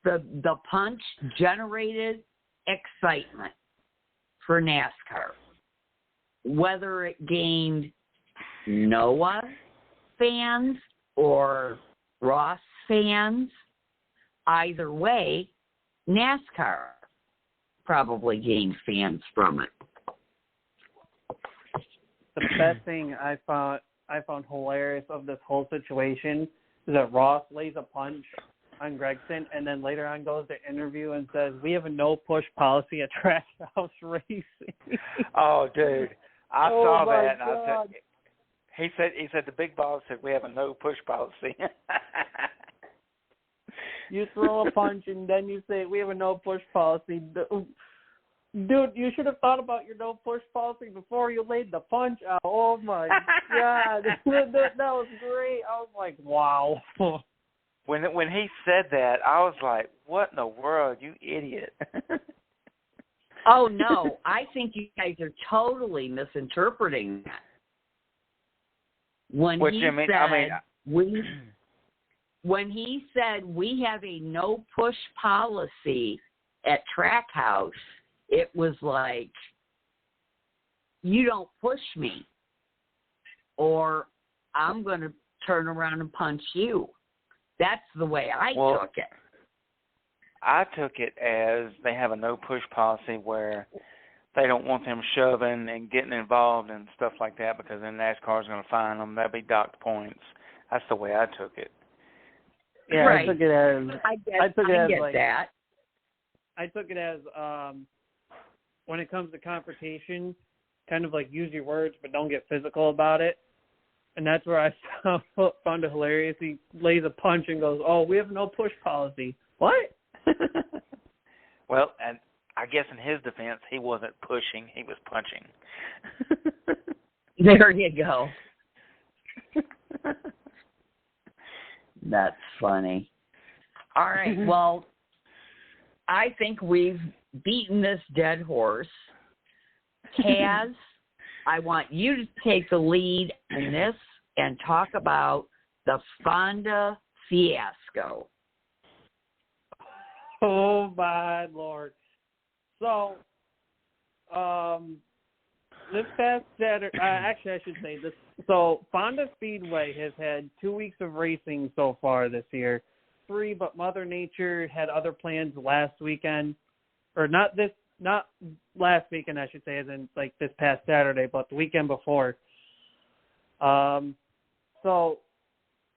the punch generated excitement for NASCAR. Whether it gained Noah fans or Ross fans, either way, NASCAR probably gained fans from it. The best thing I found hilarious of this whole situation is that Ross lays a punch on Gregson, and then later on goes to interview and says, "We have a no-push policy at Trackhouse Racing." Oh, dude. I saw that, and I said, He said the big boss said we have a no push policy. You throw a punch and then you say we have a no push policy. Dude, you should have thought about your no push policy before you laid the punch out. Oh my God, that was great. I was like, wow. When he said that, I was like, what in the world, you idiot. Oh no, I think you guys are totally misinterpreting that. When he said we have a no push policy at Trackhouse, it was like, you don't push me or I'm going to turn around and punch you. That's the way I took it. I took it as they have a no push policy where they don't want them shoving and getting involved and stuff like that, because then NASCAR's going to fine them. That'll be docked points. That's the way I took it. Yeah, right. I took it as that. I took it as when it comes to confrontation, kind of like use your words but don't get physical about it. And that's where I found it hilarious. He lays a punch and goes, "Oh, we have no push policy." What? Well, and I guess in his defense, he wasn't pushing; he was punching. There you go. That's funny. All right. Well, I think we've beaten this dead horse. Kaz, I want you to take the lead in this and talk about the Fonda fiasco. Oh, my Lord. So, this past Saturday, actually, I should say this. So, Fonda Speedway has had 2 weeks of racing so far this year. 3, but Mother Nature had other plans last weekend, or not last weekend, I should say, as in like this past Saturday, but the weekend before. So,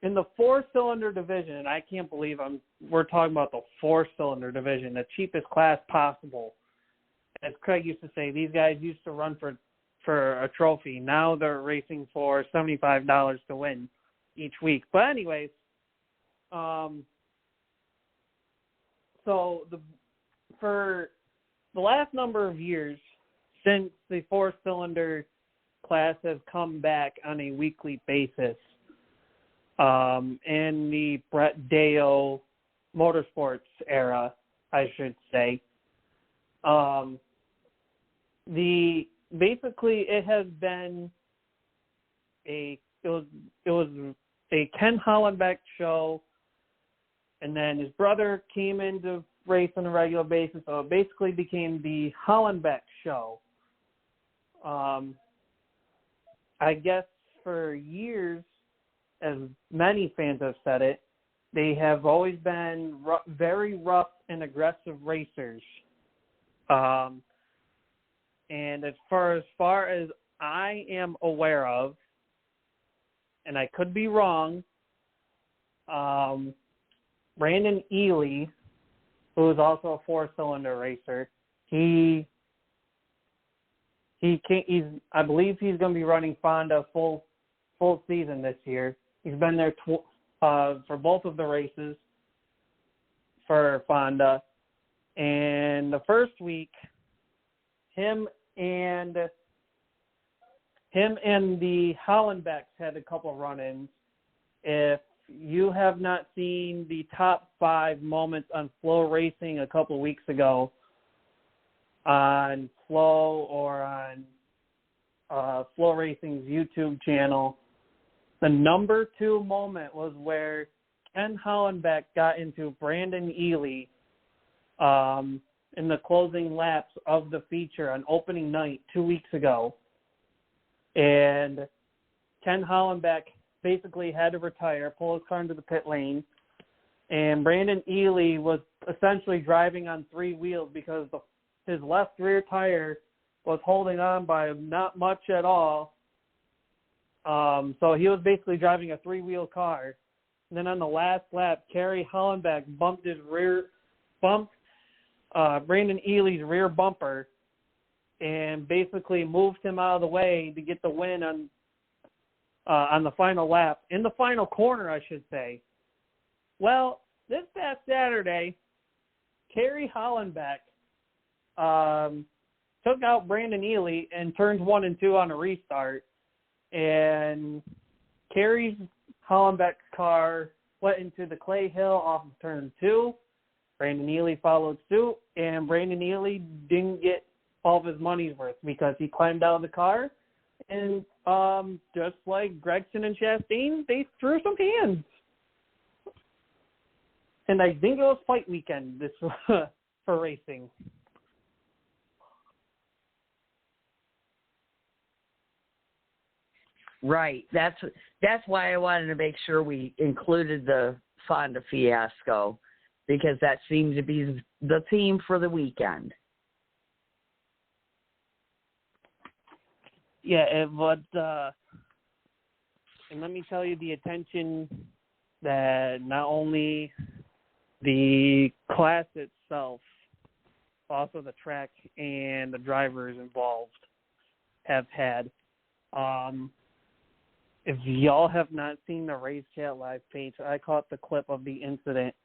in the 4-cylinder division, and I can't believe we're talking about the 4-cylinder division, the cheapest class possible. As Craig used to say, these guys used to run for a trophy. Now they're racing for $75 to win each week. But anyways, so for the last number of years, since the 4-cylinder class has come back on a weekly basis, in the Brett Dale Motorsports era, I should say, basically it has been it was a Ken Hollenbeck show, and then his brother came in to race on a regular basis, so it basically became the Hollenbeck show. I guess for years, as many fans have said it, they have always been very rough and aggressive racers. And as far as I am aware of, and I could be wrong, Brandon Ely, who is also a 4-cylinder racer, I believe he's going to be running Fonda full season this year. He's been there for both of the races for Fonda. And the first week, him and the Hollenbecks had a couple run-ins. If you have not seen the top 5 moments on Flow Racing a couple weeks ago on Flow or on Flow Racing's YouTube channel, the number 2 moment was where Ken Hollenbeck got into Brandon Ely in the closing laps of the feature on opening night 2 weeks ago. And Ken Hollenbeck basically had to retire, pull his car into the pit lane, and Brandon Ely was essentially driving on 3 wheels because his left rear tire was holding on by not much at all. So he was basically driving a 3-wheel car. And then on the last lap, Kerry Hollenbeck bumped Brandon Ely's rear bumper and basically moved him out of the way to get the win on the final lap, in the final corner, I should say. Well, this past Saturday, Kerry Hollenbeck took out Brandon Ely in turns 1 and 2 on a restart, and Kerry Hollenbeck's car went into the clay hill off of turn 2. Brandon Ely followed suit, and Brandon Ely didn't get all of his money's worth because he climbed out of the car, and just like Gregson and Chastain, they threw some hands. And I think it was fight weekend this for racing. Right. That's why I wanted to make sure we included the Fonda fiasco, because that seemed to be the theme for the weekend. Yeah, and let me tell you the attention that not only the class itself, also the track and the drivers involved have had. If y'all have not seen the Race Chat Live page, I caught the clip of the incident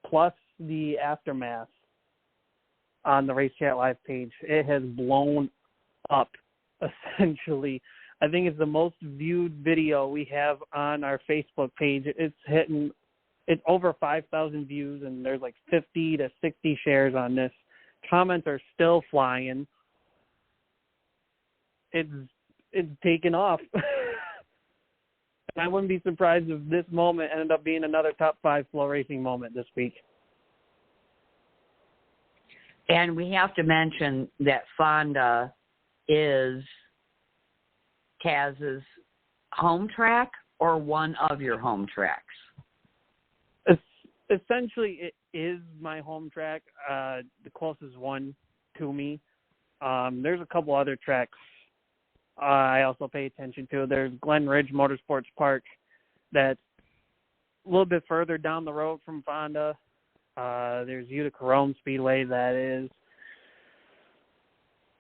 plus the aftermath on the Race Chat Live page. It has blown up, essentially. I think it's the most viewed video we have on our Facebook page. It's over 5,000 views, and there's like 50 to 60 shares on this. Comments are still flying. It's taken off. I wouldn't be surprised if this moment ended up being another top 5 flow racing moment this week. And we have to mention that Fonda is Kaz's home track or one of your home tracks? Essentially, it is my home track, the closest one to me. There's a couple other tracks I also pay attention to. There's Glen Ridge Motorsports Park that's a little bit further down the road from Fonda. There's Utica Rome Speedway that is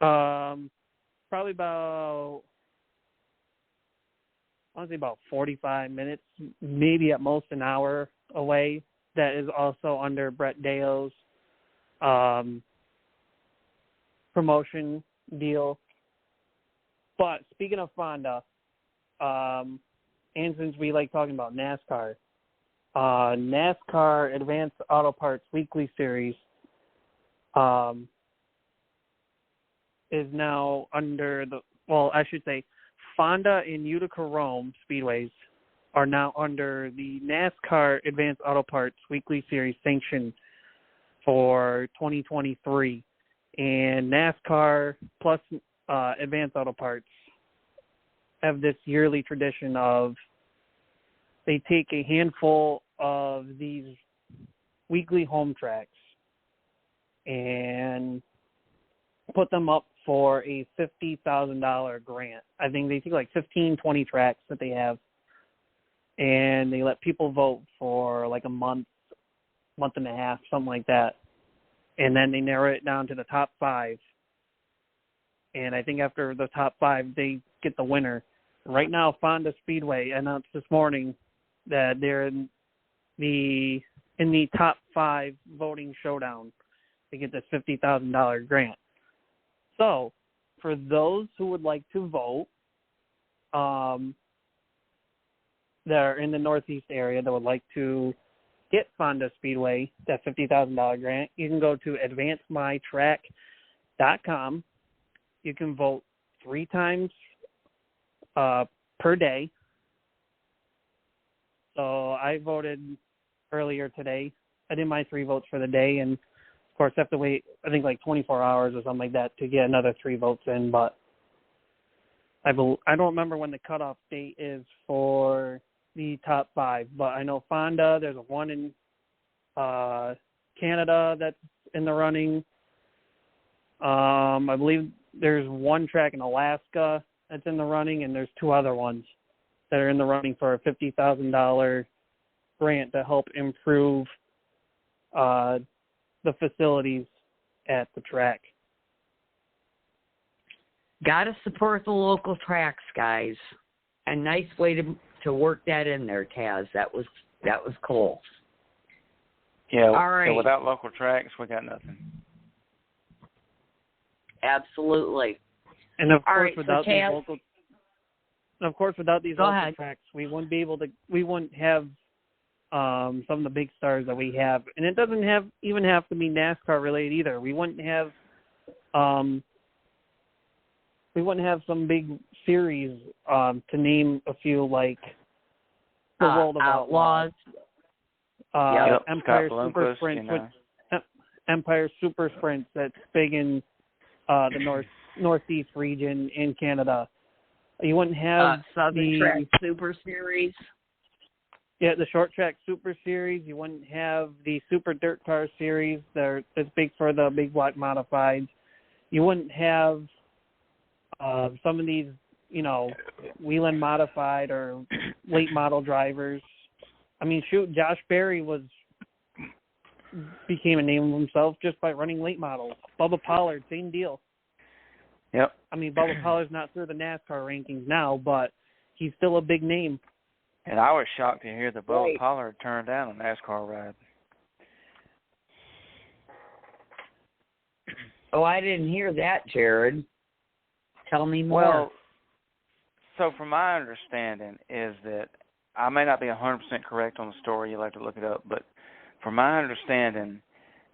probably about 45 minutes, maybe at most an hour away. That is also under Brett Deo's promotion deal. But speaking of Fonda, and since we like talking about NASCAR, NASCAR Advanced Auto Parts Weekly Series is now under Fonda and Utica Rome Speedways are now under the NASCAR Advanced Auto Parts Weekly Series sanction for 2023. And NASCAR plus Advanced Auto Parts have this yearly tradition of they take a handful of these weekly home tracks and put them up for a $50,000 grant. I think they take like 15, 20 tracks that they have, and they let people vote for like a month and a half, something like that. And then they narrow it down to the top 5. And I think after the top 5, they get the winner. Right now, Fonda Speedway announced this morning that they're in the top 5 voting showdown to get this $50,000 grant. So, for those who would like to vote, that are in the Northeast area that would like to get Fonda Speedway that $50,000 grant, you can go to advancemytrack.com. You can vote 3 times per day. So I voted earlier today. I did my 3 votes for the day, and of course I have to wait, I think like 24 hours or something like that to get another 3 votes in. But I don't remember when the cutoff date is for the top 5, but I know Fonda, there's one in Canada that's in the running. I believe there's one track in Alaska that's in the running, and there's 2 other ones that are in the running for a $50,000 grant to help improve the facilities at the track. Got to support the local tracks, guys. a nice way to work that in there, Taz. That was cool. Yeah. All right. So without local tracks, we got nothing. Absolutely. And of All course, right, without so these Taz, local, of course, without these Go local ahead. tracks, we wouldn't have some of the big stars that we have, and it doesn't even have to be NASCAR related either. We wouldn't have some big series to name a few, like the World of Outlaws. Empire Scott Super Blomqvist, Sprint, you know. Empire Super Sprint that's big in the northeast region in Canada. You wouldn't have Southern Track Super Series. Yeah, the Short Track Super Series. You wouldn't have the Super Dirt Car Series that's big for the big block modifieds. You wouldn't have some of these, Whelen modified or late model drivers. I mean, shoot, Josh Berry became a name of himself just by running late models. Bubba Pollard, same deal. Yep. I mean, Bubba Pollard's not through the NASCAR rankings now, but he's still a big name. And I was shocked to hear that Bubba Right. Pollard turned down a NASCAR ride. Oh, I didn't hear that, Jared. Tell me more. Well, so from my understanding is that I may not be 100% correct on the story. You'll have to look it up. But from my understanding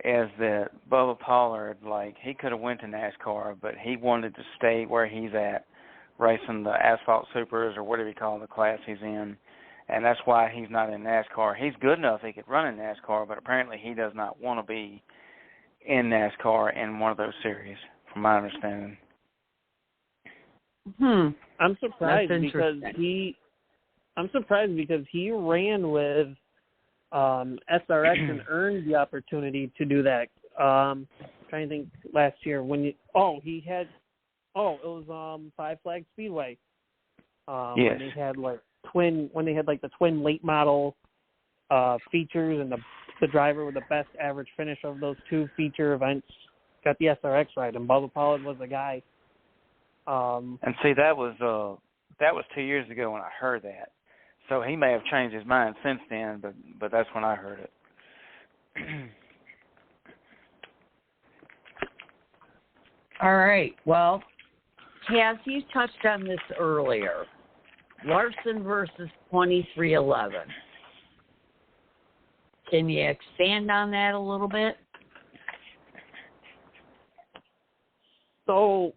is that Bubba Pollard, he could have went to NASCAR, but he wanted to stay where he's at, racing the Asphalt Supers or whatever you call the class he's in. And that's why he's not in NASCAR. He's good enough he could run in NASCAR, but apparently he does not want to be in NASCAR in one of those series, from my understanding. I'm surprised That's because he ran with SRX and earned the opportunity to do that. I'm trying to think last year it was Five Flag Speedway. Yes. When they had the twin late model features, and the driver with the best average finish of those two feature events got the SRX ride, and Bubba Pollard was the guy. And see, that was 2 years ago when I heard that. So he may have changed his mind since then, but that's when I heard it. All right. Well, Taz, you touched on this earlier. Larson versus 2311. Can you expand on that a little bit? So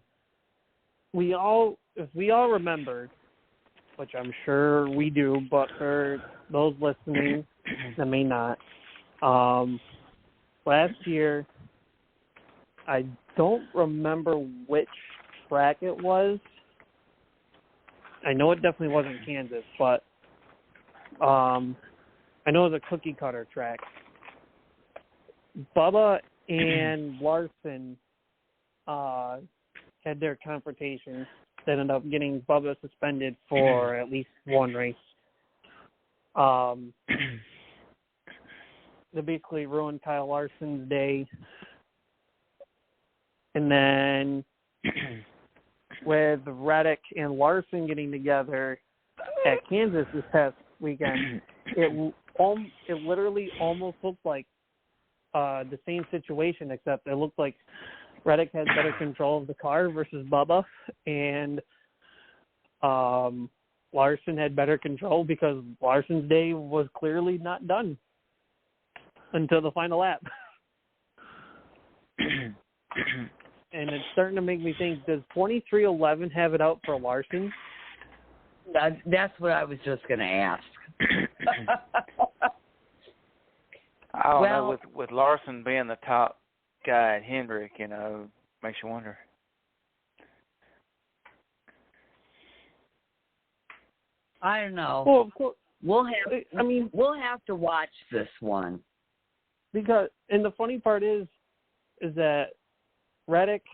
if we all remember, which I'm sure we do, but for those listening that may not, last year, I don't remember which track it was. I know it definitely wasn't Kansas, but I know it was a cookie cutter track. Bubba and Larson had their confrontation that ended up getting Bubba suspended for at least one race. They basically ruined Kyle Larson's day. And then with Reddick and Larson getting together at Kansas this past weekend, it literally almost looked like the same situation, except it looked like Reddick had better control of the car versus Bubba, and Larson had better control because Larson's day was clearly not done until the final lap. And it's starting to make me think, does 2311 have it out for Larson? That's what I was just going to ask. I don't know, with Larson being the top guy at Hendrick, makes you wonder. I don't know. Well, of course. We'll have to watch this one. And the funny part is that Reddick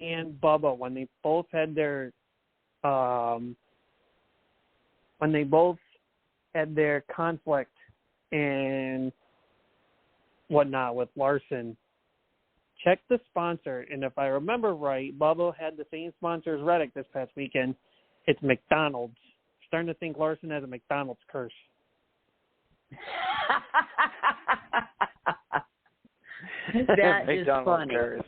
and Bubba, when they both had their conflict and whatnot with Larson, check the sponsor. And if I remember right, Bubba had the same sponsor as Reddick this past weekend. It's McDonald's. starting to think Larson has a McDonald's curse. That is funny. Curse.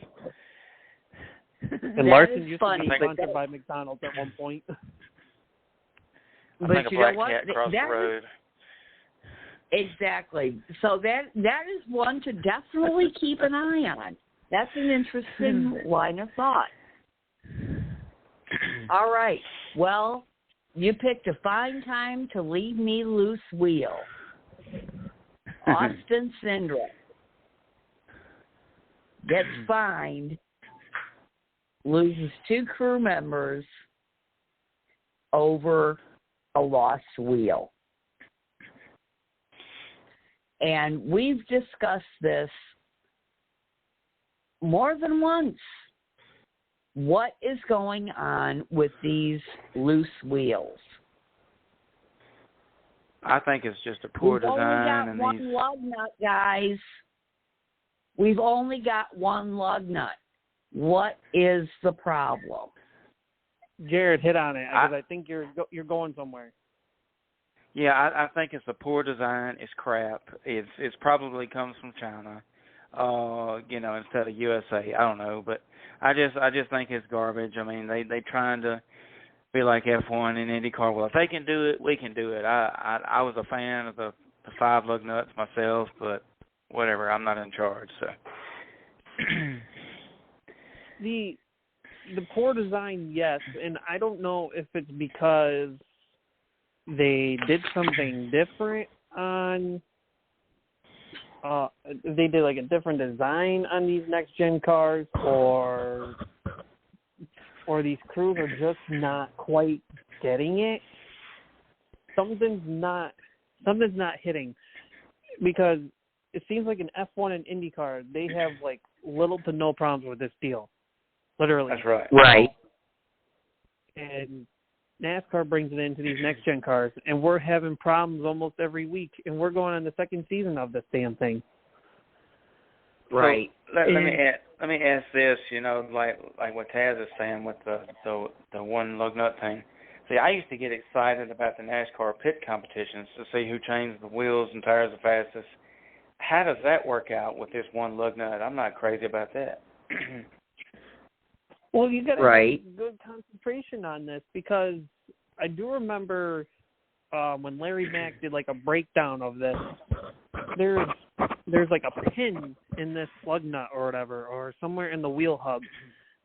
And Larson used to be sponsored by McDonald's at one point. I think you a black know what? cat crossed the road. Exactly. So that is one to definitely keep an eye on. That's an interesting line of thought. All right. Well, you picked a fine time to leave me loose wheel. Austin Syndrome gets fined, loses 2 crew members over a lost wheel. And we've discussed this more than once. What is going on with these loose wheels? I think it's just a poor design. We've only got one lug nut, guys. We've only got one lug nut. What is the problem? Jared, hit on it, because I think you're going somewhere. Yeah, I think it's a poor design. It's crap. It's probably comes from China, instead of USA. I don't know, but I just think it's garbage. I mean, they trying to be like F1 and IndyCar. Well, if they can do it, we can do it. I was a fan of the 5 lug nuts myself, but whatever. I'm not in charge, so. The poor design, yes, and I don't know if it's because they did something different on. They did like a different design on these next gen cars, or these crews are just not quite getting it. Something's not hitting, because it seems like in F1 and IndyCar they have like little to no problems with this deal. Literally. That's right. Right. And NASCAR brings it into these next-gen cars, and we're having problems almost every week, and we're going on the 2nd season of this damn thing. Right. So let me ask this, like what Taz is saying with the one lug nut thing. See, I used to get excited about the NASCAR pit competitions to see who changed the wheels and tires the fastest. How does that work out with this one lug nut? I'm not crazy about that. Well, you got to have good concentration on this, because I do remember when Larry Mack did like a breakdown of this. There's like a pin in this lug nut or whatever, or somewhere in the wheel hub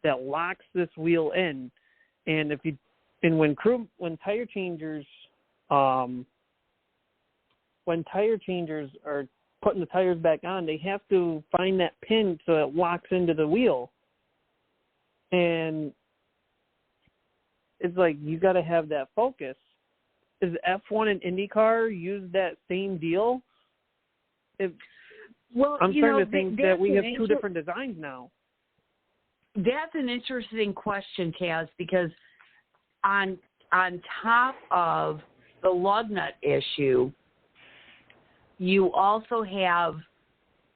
that locks this wheel in, and when tire changers are putting the tires back on, they have to find that pin so it locks into the wheel. And it's like, you got to have that focus. Is F1 and IndyCar use that same deal? I'm starting to think that we have 2 different designs now. That's an interesting question, Taz, because on top of the lug nut issue, you also have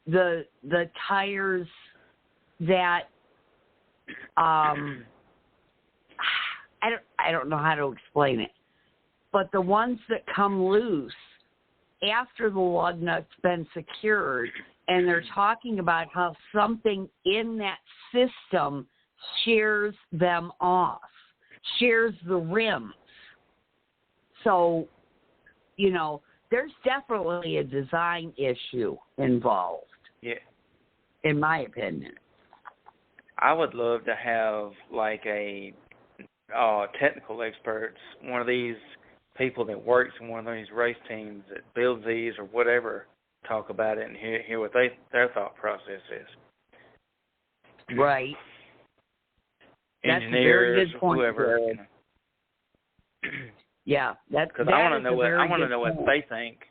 the tires that I don't know how to explain it, but the ones that come loose after the lug nut's been secured, and they're talking about how something in that system shears them off, shears the rims. So, there's definitely a design issue involved. Yeah. In my opinion. I would love to have like a technical experts, one of these people that works in one of these race teams that builds these or whatever, talk about it and hear what their thought process is. Right. Engineers, that's a very good point, whoever. Yeah, that's because I want to know what they think.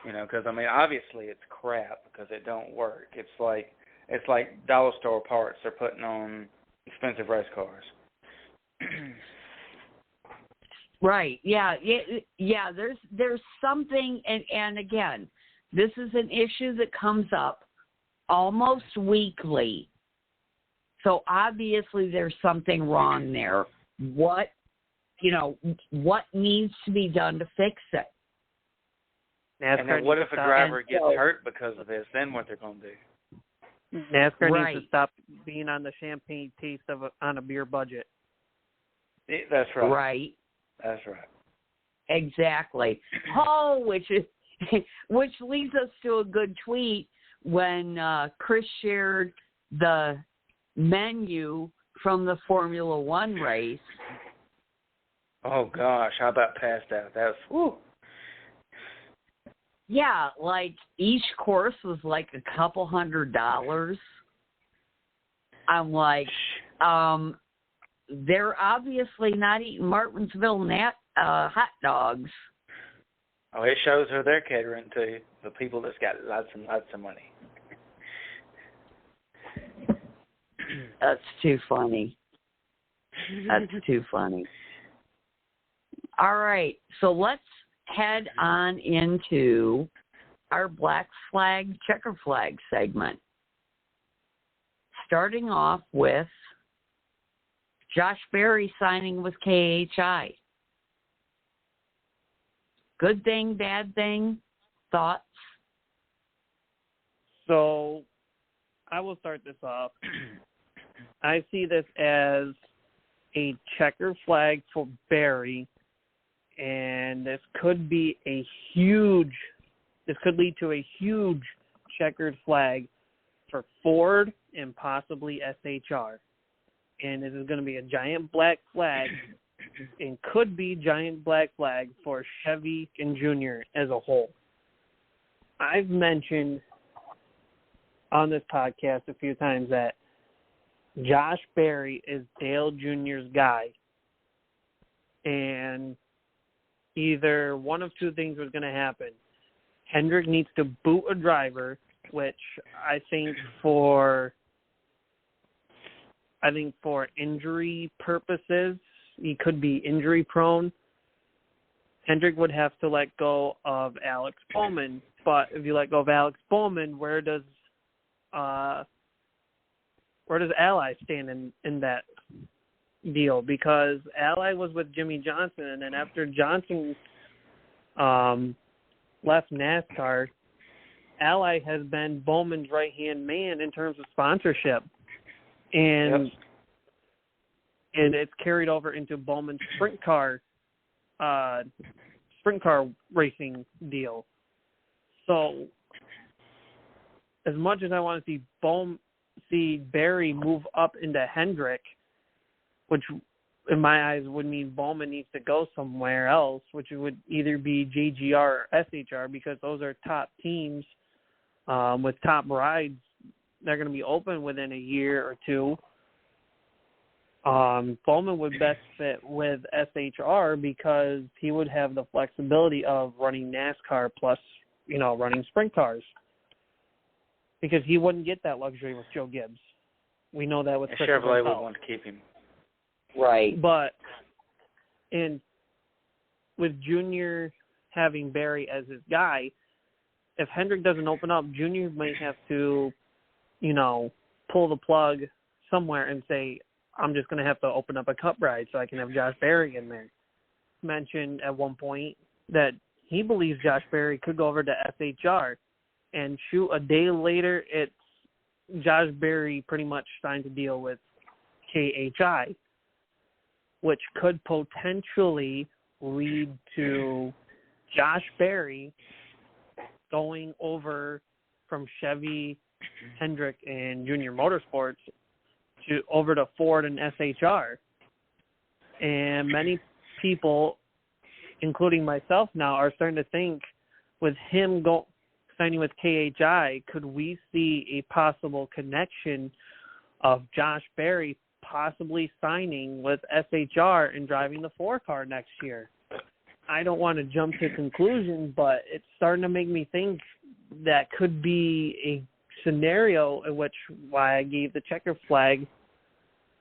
Because obviously it's crap because it don't work. It's like dollar store parts they're putting on expensive race cars. Right. Yeah. There's something, and again, this is an issue that comes up almost weekly. So obviously there's something wrong there. What what needs to be done to fix it. NASCAR And then what if a driver gets so- hurt because of this? Then what they're going to do? NASCAR Right. needs to stop being on the champagne taste on a beer budget. That's right. Right. That's right. Exactly. Oh, which leads us to a good tweet when Chris shared the menu from the Formula One race. Oh gosh, how about passed out? That was whew. Yeah, like each course was like a couple $100. I'm like, they're obviously not eating Martinsville hot dogs. Oh, it shows who they're catering to, the people that's got lots and lots of money. That's too funny. That's too funny. All right, so let's head on into our black flag, checker flag segment. Starting off with Josh Berry signing with KHI. Good thing, bad thing, thoughts? So I will start this off. I see this as a checker flag for Barry, and this could lead to a huge checkered flag for Ford and possibly SHR. And this is going to be a giant black flag and could be giant black flag for Chevy and Junior as a whole. I've mentioned on this podcast a few times that Josh Berry is Dale Jr.'s guy. And either one of two things was going to happen. Hendrick needs to boot a driver, which I think for injury purposes, he could be injury prone. Hendrick would have to let go of Alex Bowman. But if you let go of Alex Bowman, where does Ally stand in that deal? Because Ally was with Jimmy Johnson, and then after Johnson left NASCAR, Ally has been Bowman's right-hand man in terms of sponsorship. And it's carried over into Bowman's sprint car racing deal. So as much as I want to see Barry move up into Hendrick, which in my eyes would mean Bowman needs to go somewhere else, which would either be JGR or SHR, because those are top teams with top rides. They're going to be open within a year or two. Bowman would best fit with SHR because he would have the flexibility of running NASCAR plus, running sprint cars. Because he wouldn't get that luxury with Joe Gibbs. We know that with Chris Chevrolet would want to keep him. Right. But with Junior having Barry as his guy, if Hendrick doesn't open up, Junior might have to, pull the plug somewhere and say, I'm just going to have to open up a cup ride so I can have Josh Berry in there. Mentioned at one point that he believes Josh Berry could go over to SHR, and shoot, a day later, it's Josh Berry pretty much signed a deal with KHI, which could potentially lead to Josh Berry going over from Chevy, Hendrick, and Junior Motorsports over to Ford and SHR. And many people, including myself now, are starting to think with him signing with KHI, could we see a possible connection of Josh Berry possibly signing with SHR and driving the 4-car next year? I don't want to jump to conclusions, but it's starting to make me think that could be a scenario in which why I gave the checker flag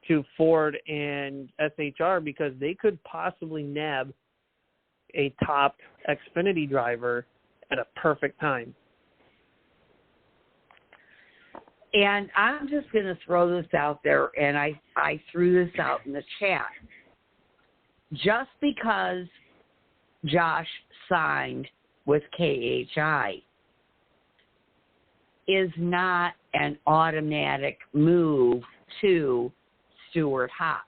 to Ford and SHR, because they could possibly nab a top Xfinity driver at a perfect time. And I'm just going to throw this out there, and I threw this out in the chat. just because Josh signed with KHI is not an automatic move to Stewart-Haas.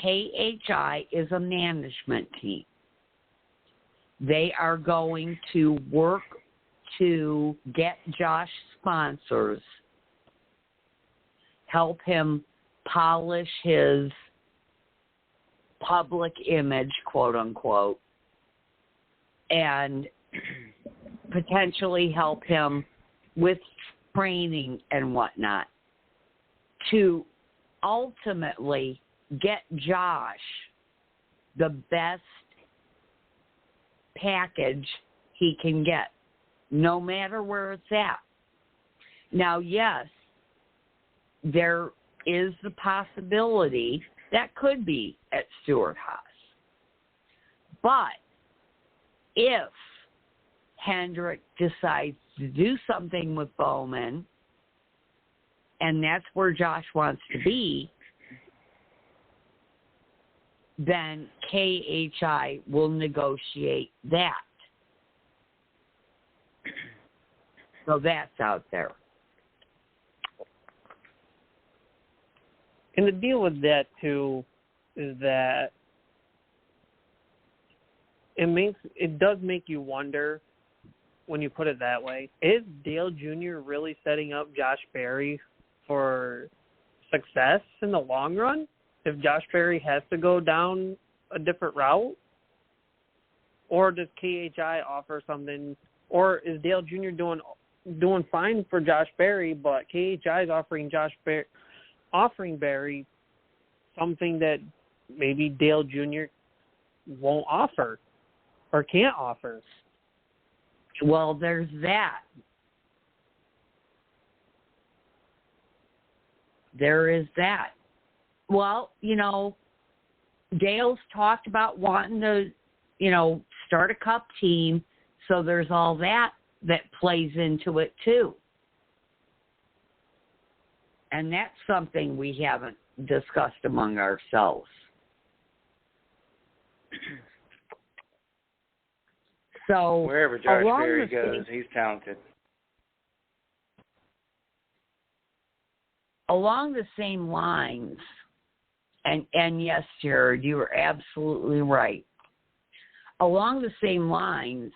KHI is a management team. They are going to work to get Josh sponsors, help him polish his public image, quote unquote, and potentially help him with training and whatnot to ultimately get Josh the best package he can get, no matter where it's at. Now, yes, there is the possibility that could be at Stewart-Haas. But if Hendrick decides to do something with Bowman, and that's where Josh wants to be, then KHI will negotiate that. So that's out there. And the deal with that, too, is that it does make you wonder when you put it that way. Is Dale Jr. really setting up Josh Berry for success in the long run if Josh Berry has to go down a different route? Or does KHI offer something, or is Dale Jr. doing fine for Josh Berry, but KHI is offering Berry something that maybe Dale Jr. won't offer or can't offer? Well, there's that. There is that. Well, Dale's talked about wanting to, start a cup team, so there's all that plays into it too. And that's something we haven't discussed among ourselves. So wherever Josh Berry goes, he's talented. Along the same lines, and yes, Jared, you are absolutely right. Along the same lines,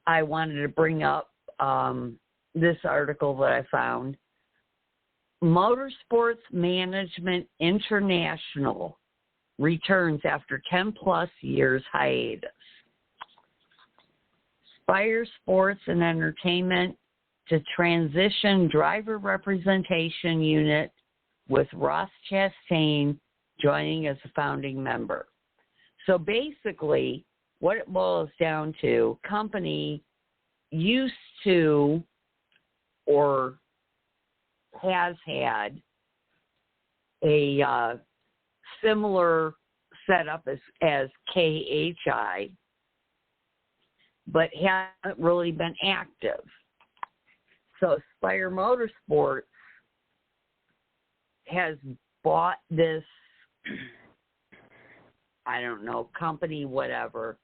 I wanted to bring up this article that I found. Motorsports Management International returns after 10-plus years hiatus. Spire Sports and Entertainment to transition driver representation unit with Ross Chastain joining as a founding member. So basically, what it boils down to, company used to or has had a similar setup as KHI, but hasn't really been active. So Spire Motorsports has bought this, company, whatever,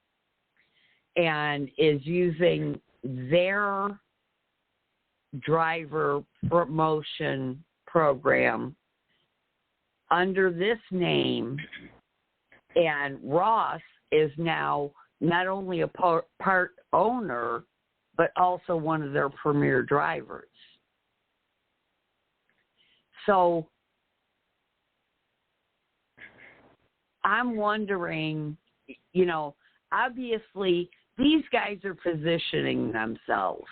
and is using their driver promotion program under this name, and Ross is now not only a part owner, but also one of their premier drivers. So I'm wondering, obviously these guys are positioning themselves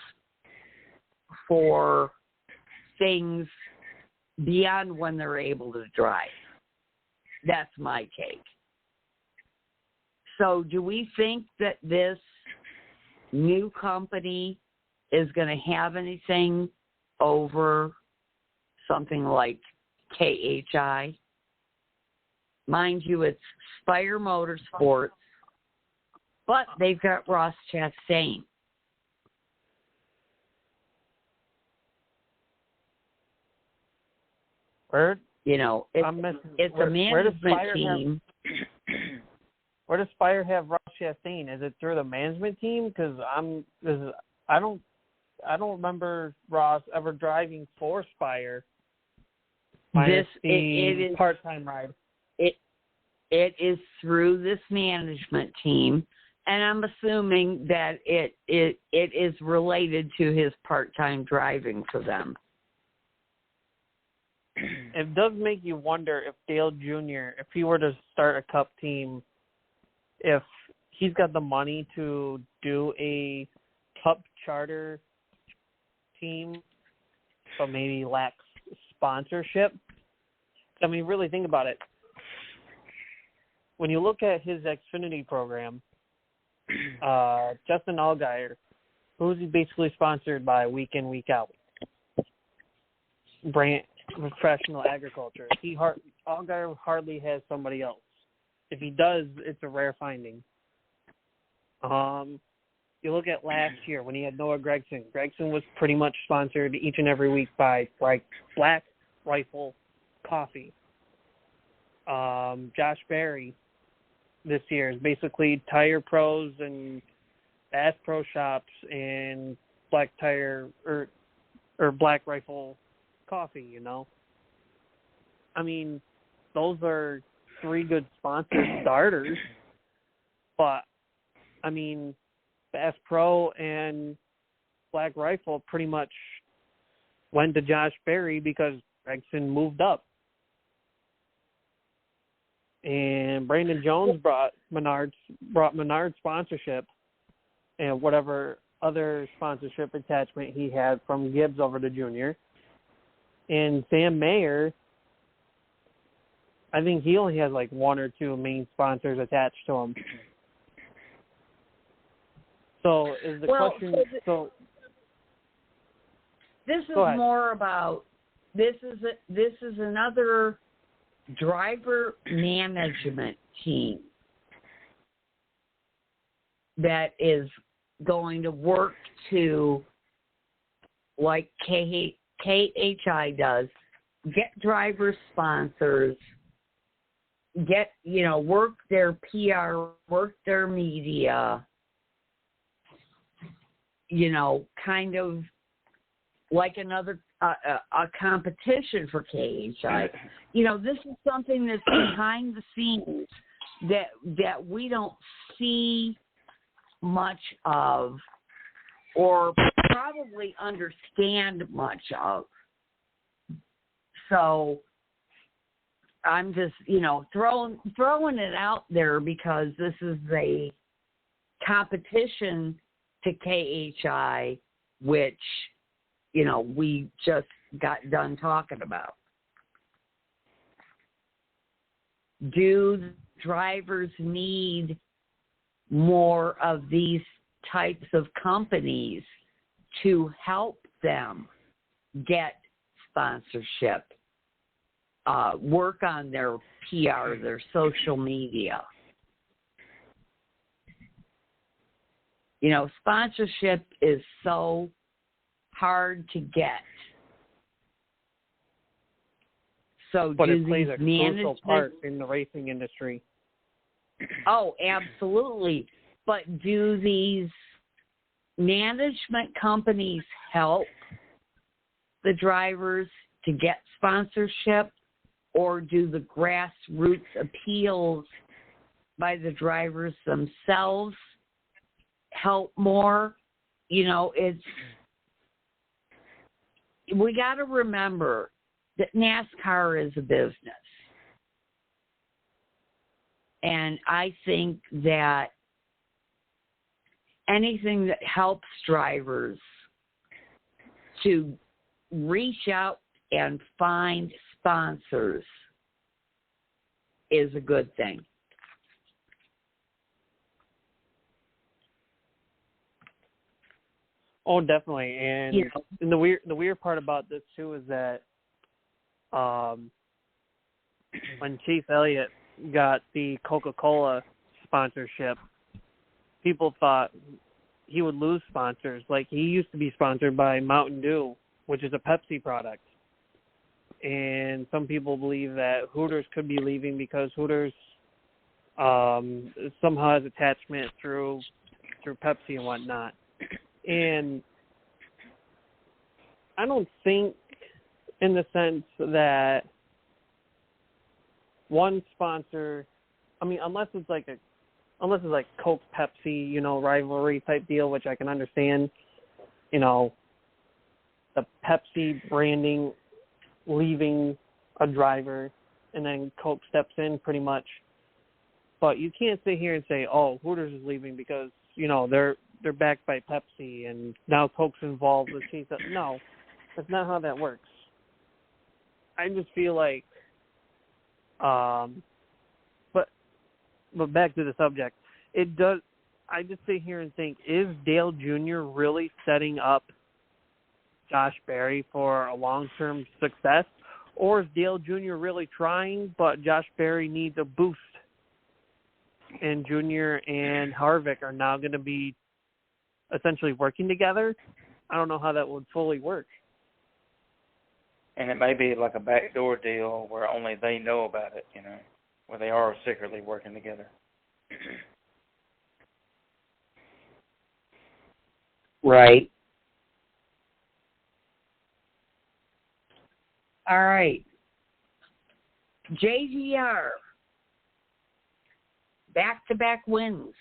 for things beyond when they're able to drive. That's my take. So do we think that this new company is going to have anything over something like KHI? Mind you, it's Spire Motorsports, but they've got Ross Chastain. Where You know, it's a management team. Where does Spire have Ross Chastain? Is it through the management team? Because I don't remember Ross ever driving for Spire. It is part-time ride. It is through this management team, and I'm assuming that it is related to his part-time driving for them. It does make you wonder if Dale Jr., if he were to start a Cup team, if he's got the money to do a Cup charter team, but maybe lacks sponsorship. I mean, really think about it. When you look at his Xfinity program, Justin Allgaier, who's he basically sponsored by week in, week out? Brand Professional Agriculture. Allgaier hardly has somebody else. If he does, it's a rare finding. You look at last year when he had Noah Gragson. Gragson was pretty much sponsored each and every week by Black Rifle Coffee. Josh Berry this year is basically Tire Pros and Bass Pro Shops and Black Tire or Black Rifle Coffee, you know. I mean, those are 3 good sponsored starters, but I mean, Bass Pro and Black Rifle pretty much went to Josh Berry because Gregson moved up. And Brandon Jones brought Menard sponsorship and whatever other sponsorship attachment he had from Gibbs over to Junior. And Sam Mayer, I think he only has like 1 or 2 main sponsors attached to him. So is the question? This is more about this is another driver management team that is going to work to, like KHI does, get driver sponsors, work their PR, work their media, kind of like another a competition for KHI. This is something that's behind the scenes that we don't see much of or probably understand much of. So I'm just, throwing it out there because this is a competition to KHI, which, we just got done talking about. Do drivers need more of these types of companies to help them get sponsorship, work on their PR, their social media? Sponsorship is so hard to get. So but it plays a crucial part in the racing industry. Oh, absolutely. But do these management companies help the drivers to get sponsorship, or do the grassroots appeals by the drivers themselves help more? We got to remember that NASCAR is a business. And I think that anything that helps drivers to reach out and find sponsors is a good thing. Oh, definitely. And, and the weird part about this too is that when Chase Elliott got the Coca-Cola sponsorship, people thought he would lose sponsors. Like, he used to be sponsored by Mountain Dew, which is a Pepsi product. and some people believe that Hooters could be leaving because Hooters somehow has attachment through Pepsi and whatnot. And I don't think in the sense that one sponsor, I mean, unless it's like Coke Pepsi, you know, rivalry type deal, which I can understand, you know, the Pepsi branding leaving a driver and then Coke steps in pretty much. But you can't sit here and say, oh, Hooters is leaving because, you know, they're backed by Pepsi and now Coke's involved with cheese. No, that's not how that works. I just feel like, but back to the subject, it does. I just sit here and think, is Dale Jr. really setting up Josh Berry for a long-term success, or is Dale Jr. really trying, but Josh Berry needs a boost, and Jr. and Harvick are now going to be essentially working together? I don't know how that would fully work. And it may be like a backdoor deal where only they know about it, you know, where they are secretly working together. Right. All right. JGR. Back-to-back wins.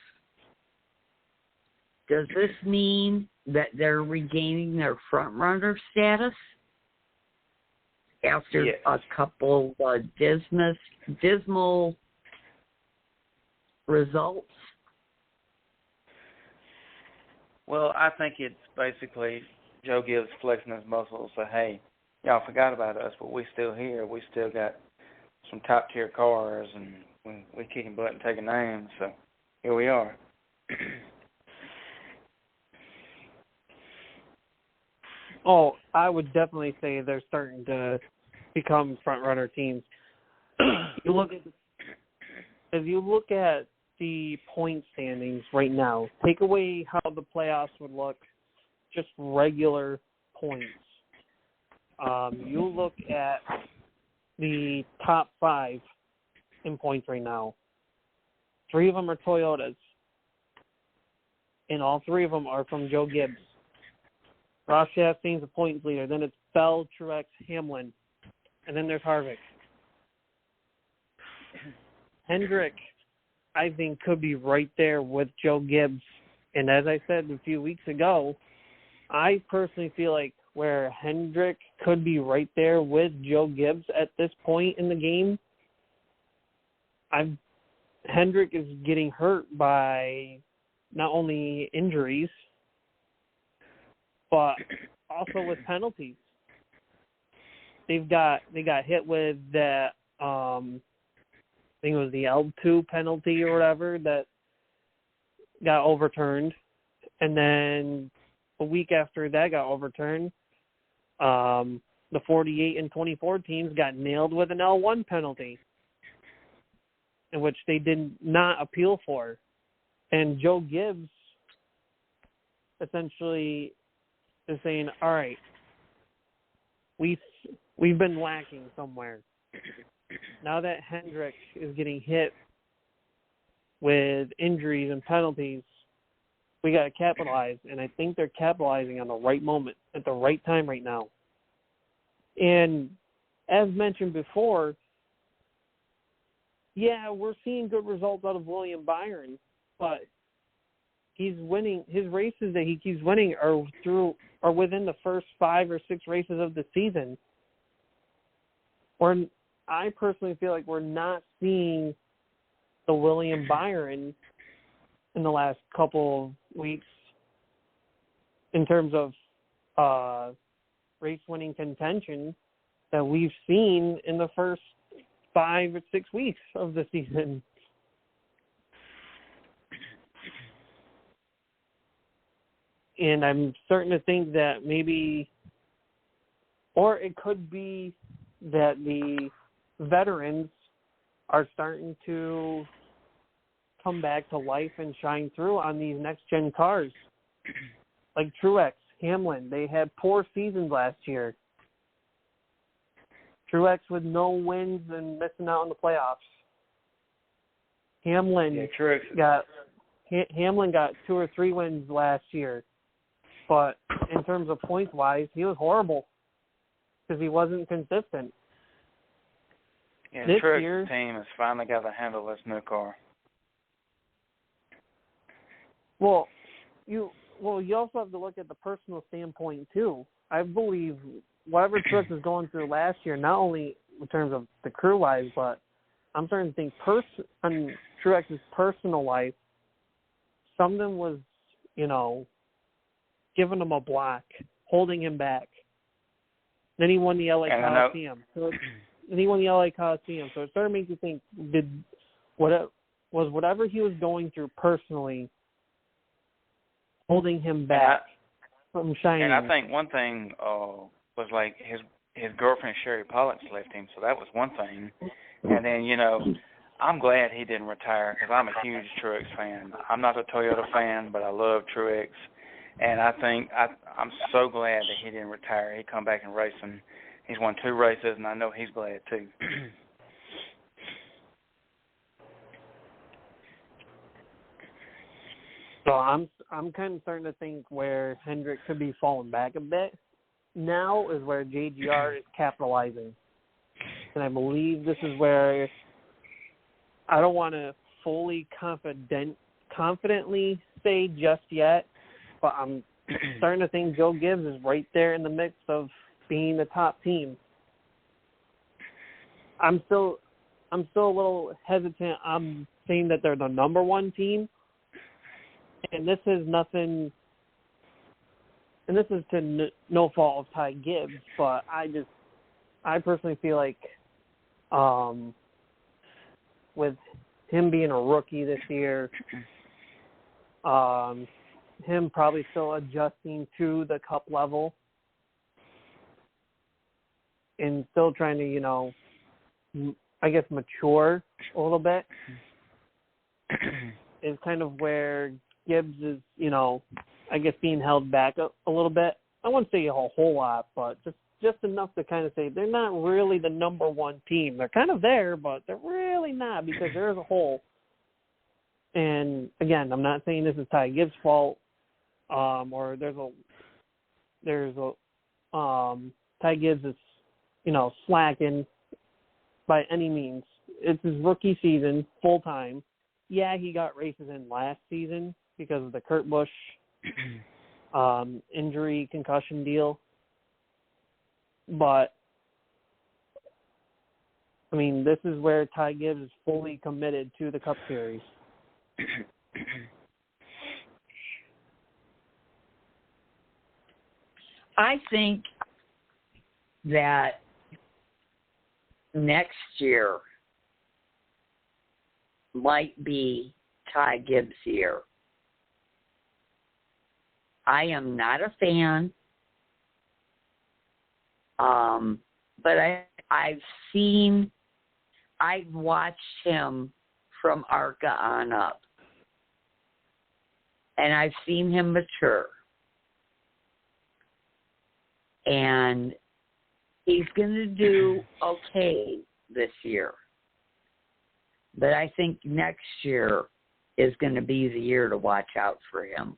Does this mean that they're regaining their front-runner status after a couple of dismal results? Well, I think it's basically Joe Gibbs flexing his muscles, say, hey, y'all forgot about us, but we still here. We still got some top-tier cars, and we kicking butt and taking names, so here we are. Oh, I would definitely say they're starting to become front-runner teams. If you look at the point standings right now, take away how the playoffs would look, just regular points. You look at the top 5 in points right now. 3 of them are Toyotas, and all 3 of them are from Joe Gibbs. Ross Chastain's a points leader. Then it's Bell, Truex, Hamlin, and then there's Harvick. Hendrick, I think, could be right there with Joe Gibbs. And as I said a few weeks ago, I personally feel like where Hendrick could be right there with Joe Gibbs at this point in the game, Hendrick is getting hurt by not only injuries, but also with penalties. They got hit with that, I think it was the L2 penalty or whatever that got overturned. And then a week after that got overturned, the 48 and 24 teams got nailed with an L1 penalty, in which they did not appeal for. And Joe Gibbs essentially is saying, all right, we've been lacking somewhere. Now that Hendrick is getting hit with injuries and penalties, we got to capitalize. And I think they're capitalizing on the right moment, at the right time right now. And as mentioned before, yeah, we're seeing good results out of William Byron, but he's winning. His races that he keeps winning are within the first 5 or 6 races of the season. I personally feel like we're not seeing the William Byron in the last couple of weeks in terms of race-winning contention that we've seen in the first 5 or 6 weeks of the season. And I'm starting to think that maybe, or it could be that the veterans are starting to come back to life and shine through on these next-gen cars. Like Truex, Hamlin, they had poor seasons last year. Truex with no wins and missing out on the playoffs. Hamlin got 2 or 3 wins last year, but in terms of points wise, he was horrible because he wasn't consistent. Yeah, this Truex year, team has finally got to handle this new car. Well, you also have to look at the personal standpoint too. I believe whatever Truex was going through last year, not only in terms of the crew wise, but I'm starting to think on Truex's personal life, something was, giving him a block, holding him back. Then he won the LA Coliseum. So it started to make you think, whatever he was going through personally holding him back from shining? And I think one thing was like his girlfriend Sherry Pollux left him, so that was one thing. And then, I'm glad he didn't retire because I'm a huge Truex fan. I'm not a Toyota fan, but I love Truex. And I think I'm so glad that he didn't retire. He come back and race, and he's won 2 races, and I know he's glad too. So I'm kind of starting to think where Hendrick could be falling back a bit. Now is where JGR is capitalizing. And I believe this is where I don't want to fully confidently say just yet, but I'm starting to think Joe Gibbs is right there in the mix of being the top team. I'm still a little hesitant. I'm saying that they're the number 1 team, and this is nothing. And this is to no fault of Ty Gibbs, but I personally feel like with him being a rookie this year, him probably still adjusting to the Cup level and still trying to, I guess, mature a little bit is kind of where Gibbs is, I guess being held back a little bit. I wouldn't say a whole lot, but just enough to kind of say they're not really the number 1 team. They're kind of there, but they're really not because there's a hole. And again, I'm not saying this is Ty Gibbs' fault, or Ty Gibbs is, slacking by any means. It's his rookie season, full time. Yeah, he got races in last season because of the Kurt Busch injury concussion deal. But, I mean, this is where Ty Gibbs is fully committed to the Cup Series. I think that next year might be Ty Gibbs' year. I am not a fan, but I've watched him from ARCA on up, and I've seen him mature. And he's going to do okay this year. But I think next year is going to be the year to watch out for him.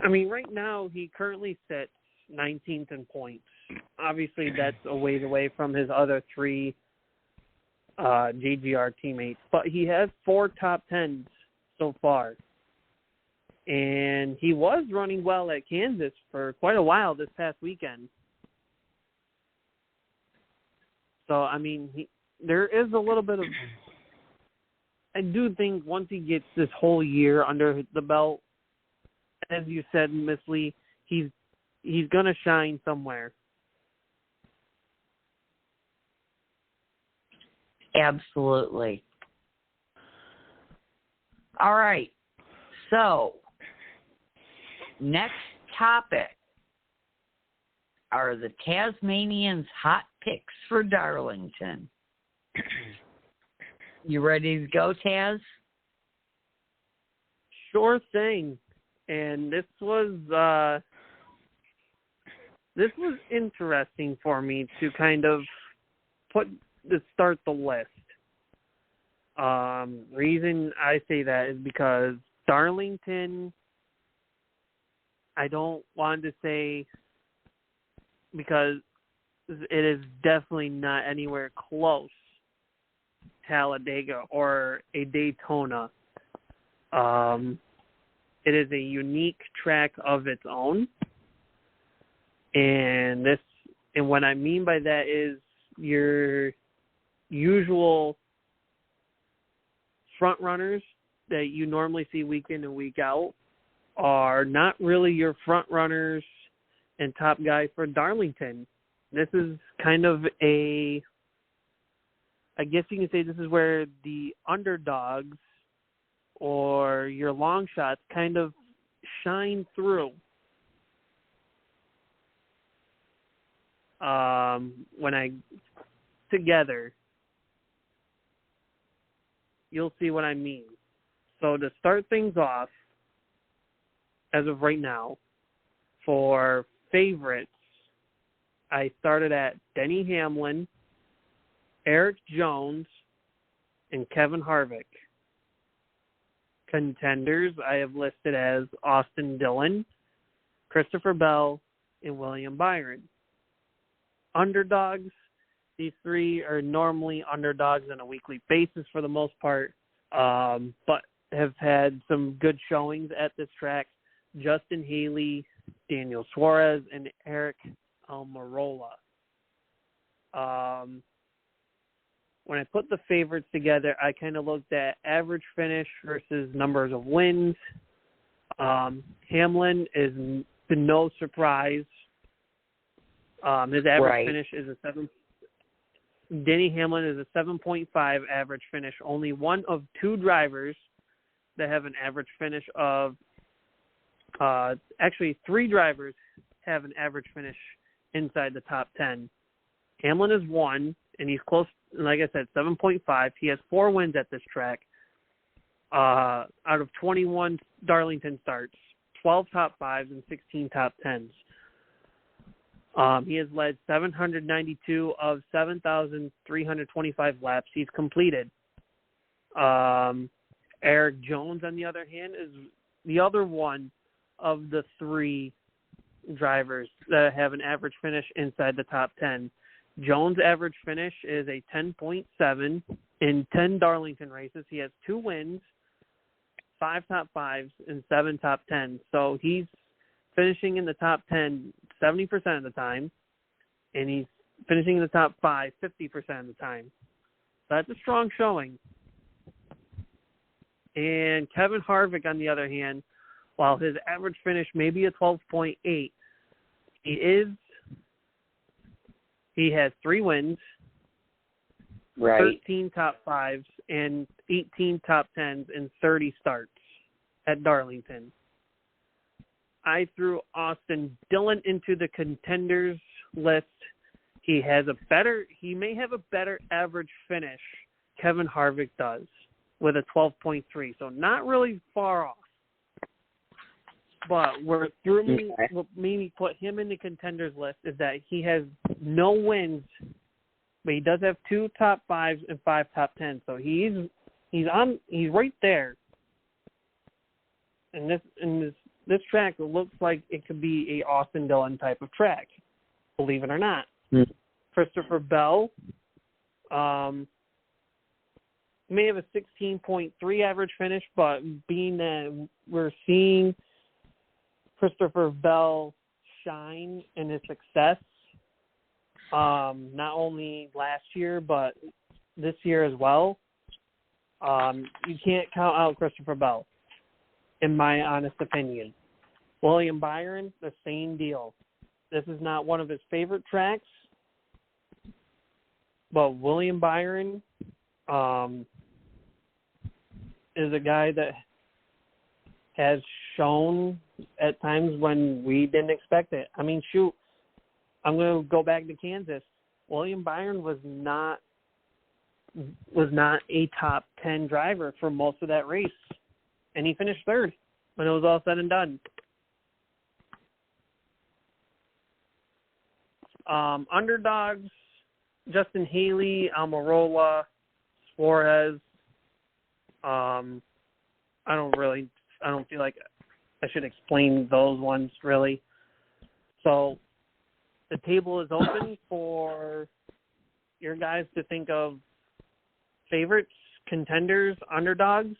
I mean, right now he currently sits 19th in points. Obviously, that's a ways away from his other 3 JGR teammates. But he has 4 top 10s so far. And he was running well at Kansas for quite a while this past weekend. So, I mean, there is a little bit of... I do think once he gets this whole year under the belt, as you said, Miss Lee, he's going to shine somewhere. Absolutely. All right. So, next topic are the Tasmanians' hot picks for Darlington. You ready to go, Taz? Sure thing. And this was interesting for me to kind of start the list. Reason I say that is because Darlington, I don't want to say, because it is definitely not anywhere close to Talladega or a Daytona. It is a unique track of its own. And what I mean by that is your usual front runners that you normally see week in and week out are not really your front runners and top guys for Darlington. This is kind of I guess you can say this is where the underdogs or your long shots kind of shine through. Together, you'll see what I mean. So to start things off, as of right now, for favorites, I started at Denny Hamlin, Eric Jones, and Kevin Harvick. Contenders, I have listed as Austin Dillon, Christopher Bell, and William Byron. Underdogs, these three are normally underdogs on a weekly basis for the most part, but have had some good showings at this track. Justin Haley, Daniel Suarez, and Eric Almirola. When I put the favorites together, I kind of looked at average finish versus numbers of wins. Hamlin is to no surprise. His average finish is a 7. Denny Hamlin is a 7.5 average finish. Only one of two drivers that have an average finish of. Actually, three drivers have an average finish inside the top 10. Hamlin is one, and he's close. Like I said, 7.5. He has 4 wins at this track. Out of 21 Darlington starts, 12 top 5s and 16 top 10s. He has led 792 of 7,325 laps he's completed. Eric Jones, on the other hand, is the other one of the 3 drivers that have an average finish inside the top 10. Jones' average finish is a 10.7 in 10 Darlington races. He has 2 wins, 5 top 5s, and 7 top 10s. So he's finishing in the top 10 70% of the time, and he's finishing in the top 5 50% of the time. That's a strong showing. And Kevin Harvick, on the other hand, while his average finish may be a 12.8, he has 3 wins, 13 top 5s, and 18 top 10s in 30 starts at Darlington. I threw Austin Dillon into the contenders list. He may have a better average finish. Kevin Harvick does with a 12.3, so not really far off. But what made me put him in the contenders list is that he has no wins, but he does have 2 top 5s and 5 top 10s. So he's right there. And this track looks like it could be a Austin Dillon type of track, believe it or not. Christopher Bell may have a 16.3 average finish, but being that we're seeing Christopher Bell shine in his success, not only last year but this year as well, you can't count out Christopher Bell, in my honest opinion. William Byron, the same deal. This is not one of his favorite tracks, but William Byron is a guy that has shown at times when we didn't expect it. I mean, shoot, I'm going to go back to Kansas. William Byron was not a top 10 driver for most of that race, and he finished 3rd. when it was all said and done. Underdogs, Justin Haley, Almirola, Suarez. I don't feel like I should explain those ones, really. So the table is open for your guys to think of favorites, contenders, underdogs.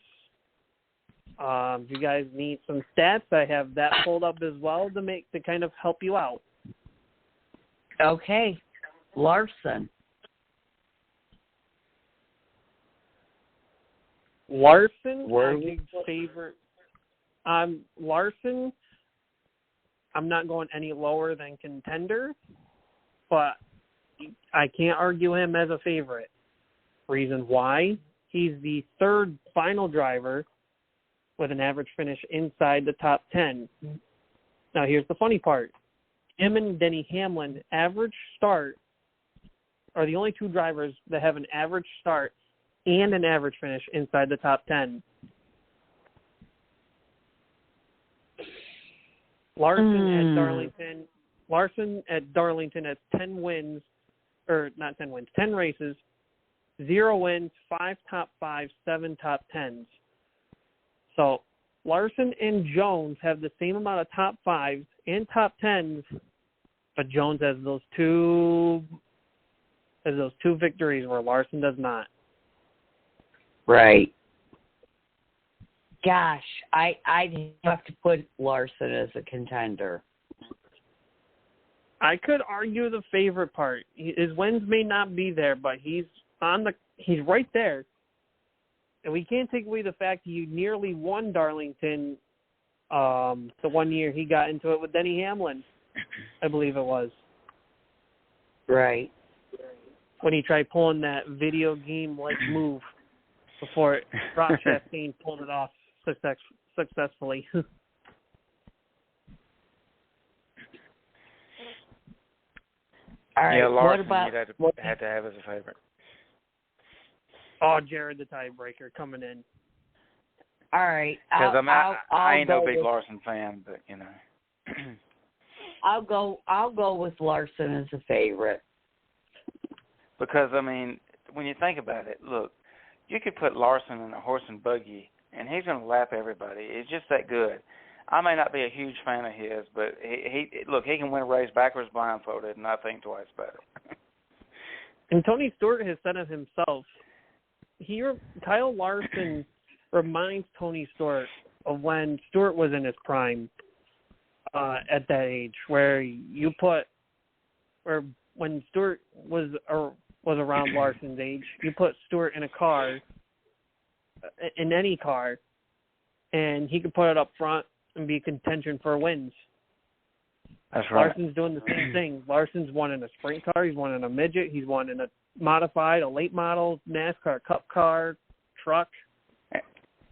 If you guys need some stats, I have that pulled up as well to kind of help you out. Okay. Larson. Favorite. Larson, I'm not going any lower than contender, but I can't argue him as a favorite. Reason why? He's the third final driver with an average finish inside the top 10. Now, here's the funny part. Him and Denny Hamlin, average start, are the only two drivers that have an average start and an average finish inside the top 10. Larson at Darlington has 10 wins, or not 10 wins, 10 races, 0 wins, 5 top 5s, 7 top 10s. So Larson and Jones have the same amount of top 5s and top 10s, but Jones has those two victories where Larson does not. Right. Gosh, I'd have to put Larson as a contender. I could argue the favorite part. His wins may not be there, but he's right there. And we can't take away the fact he nearly won Darlington the one year he got into it with Denny Hamlin, I believe it was. Right. When he tried pulling that video game-like move before Rock Chastain pulled it off successfully. All right. Yeah, Larson, what about, you'd had to have as a favorite. Oh, Jared, the tiebreaker, coming in. All right. Because I ain't no big with, Larson fan, but you know. I'll go with Larson as a favorite. Because I mean, when you think about it, look, you could put Larson in a horse and buggy, and he's going to lap everybody. It's just that good. I may not be a huge fan of his, but he can win a race backwards blindfolded, and not think twice about it. And Tony Stewart has said of himself, Kyle Larson reminds Tony Stewart of when Stewart was in his prime at that age, when Stewart was around Larson's age, you put Stewart in a car, in any car, and he could put it up front and be contention for wins. That's right. Larson's doing the same thing. Larson's won in a sprint car. He's won in a midget. He's won in a modified, a late model, NASCAR Cup car, truck.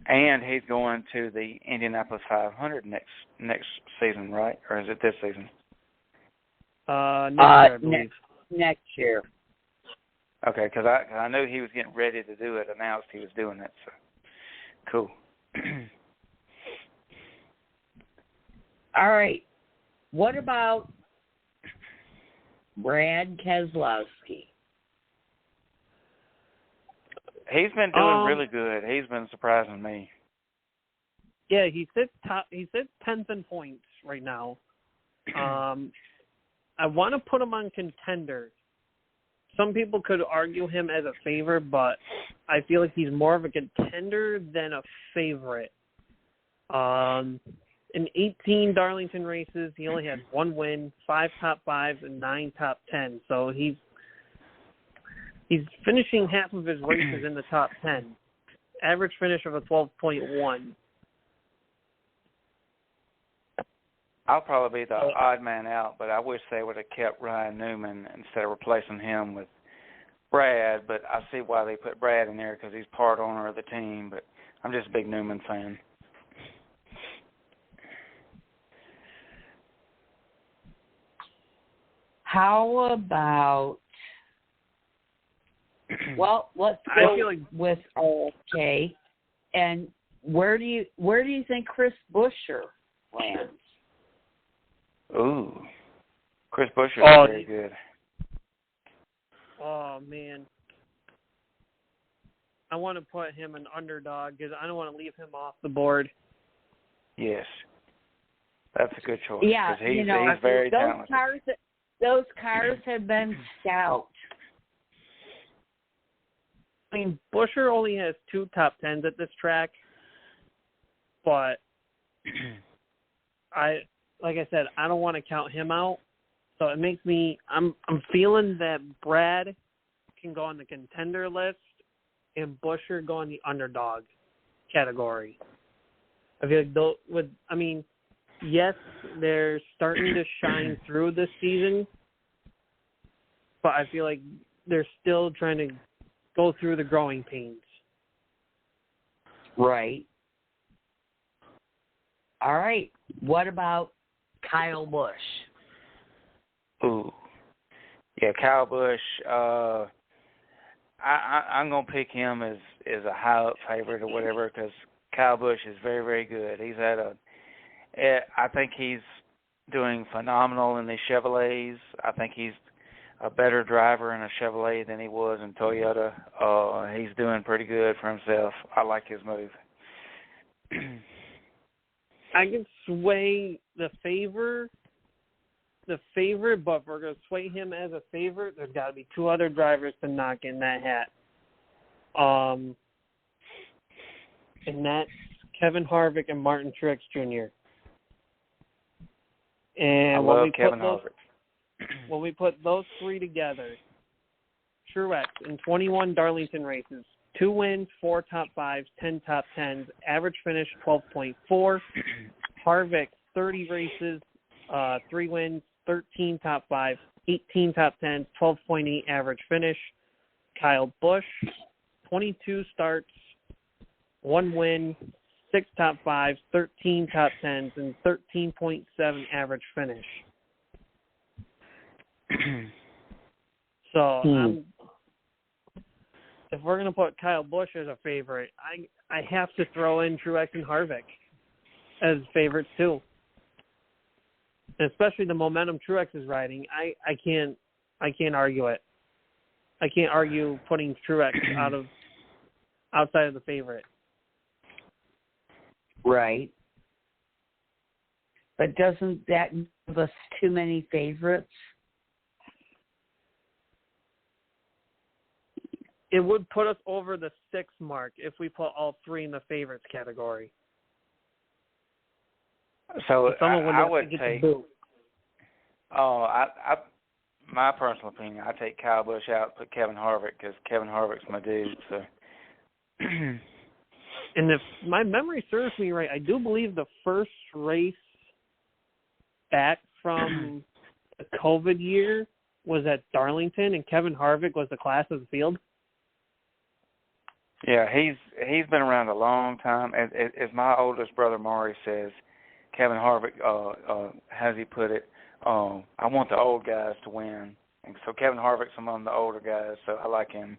And he's going to the Indianapolis 500 next season, right? Or is it this season? Next year, I believe. Next year. Okay, because I knew he was getting ready to do it, announced he was doing it. So, cool. All right. What about Brad Keselowski? He's been doing really good. He's been surprising me. Yeah, he sits 10th in points right now. I want to put him on contender. Some people could argue him as a favorite, but I feel like he's more of a contender than a favorite. In 18 Darlington races, he only had 1 win, 5 top 5s, and 9 top 10. So he's finishing half of his races in the top 10. Average finish of a 12.1. I'll probably be the odd man out, but I wish they would have kept Ryan Newman instead of replacing him with Brad. But I see why they put Brad in there because he's part owner of the team. But I'm just a big Newman fan. How about? Well, let's go with okay, and where do you think Chris Buescher lands? Ooh, Chris Buescher is very good. Oh man, I want to put him an underdog because I don't want to leave him off the board. Yes, that's a good choice. Yeah, he's very talented. Those cars have been stout. I mean, Buescher only has 2 top 10s at this track, but like I said, I don't want to count him out. So it makes me I'm feeling that Brad can go on the contender list and Buescher go in the underdog category. I feel like yes, they're starting to shine through this season, but I feel like they're still trying to go through the growing pains. Right. All right. What about Kyle Busch? Ooh. Yeah, Kyle Busch. I'm gonna pick him as a high up favorite or whatever because Kyle Busch is very, very good. I think he's doing phenomenal in the Chevrolets. I think he's a better driver in a Chevrolet than he was in Toyota. He's doing pretty good for himself. I like his move. I can sway the favorite, but if we're going to sway him as a favorite, there's got to be 2 other drivers to knock in that hat. And that's Kevin Harvick and Martin Truex Jr. And I love Kevin Harvick. When we put those 3 together, Truex in 21 Darlington races, 2 wins, 4 top 5s, 10 top 10s, average finish 12.4. Harvick, 30 races, 3 wins, 13 top 5s, 18 top 10s, 12.8 average finish. Kyle Busch, 22 starts, 1 win, 6 top 5s, 13 top 10s, and 13.7 average finish. So if we're going to put Kyle Busch as a favorite, I have to throw in Truex and Harvick as favorites too. And especially the momentum Truex is riding, I can't argue it. I can't argue putting Truex outside of the favorite. Right. But doesn't that give us too many favorites? It would put us over the 6 mark if we put all 3 in the favorites category. So I would take. My personal opinion, I take Kyle Busch out, put Kevin Harvick because Kevin Harvick's my dude. So. And if my memory serves me right, I do believe the first race back from the COVID year was at Darlington, and Kevin Harvick was the class of the field. Yeah, he's been around a long time. As my oldest brother Maury says, Kevin Harvick, how does he put it? I want the old guys to win. And so Kevin Harvick's among the older guys, so I like him.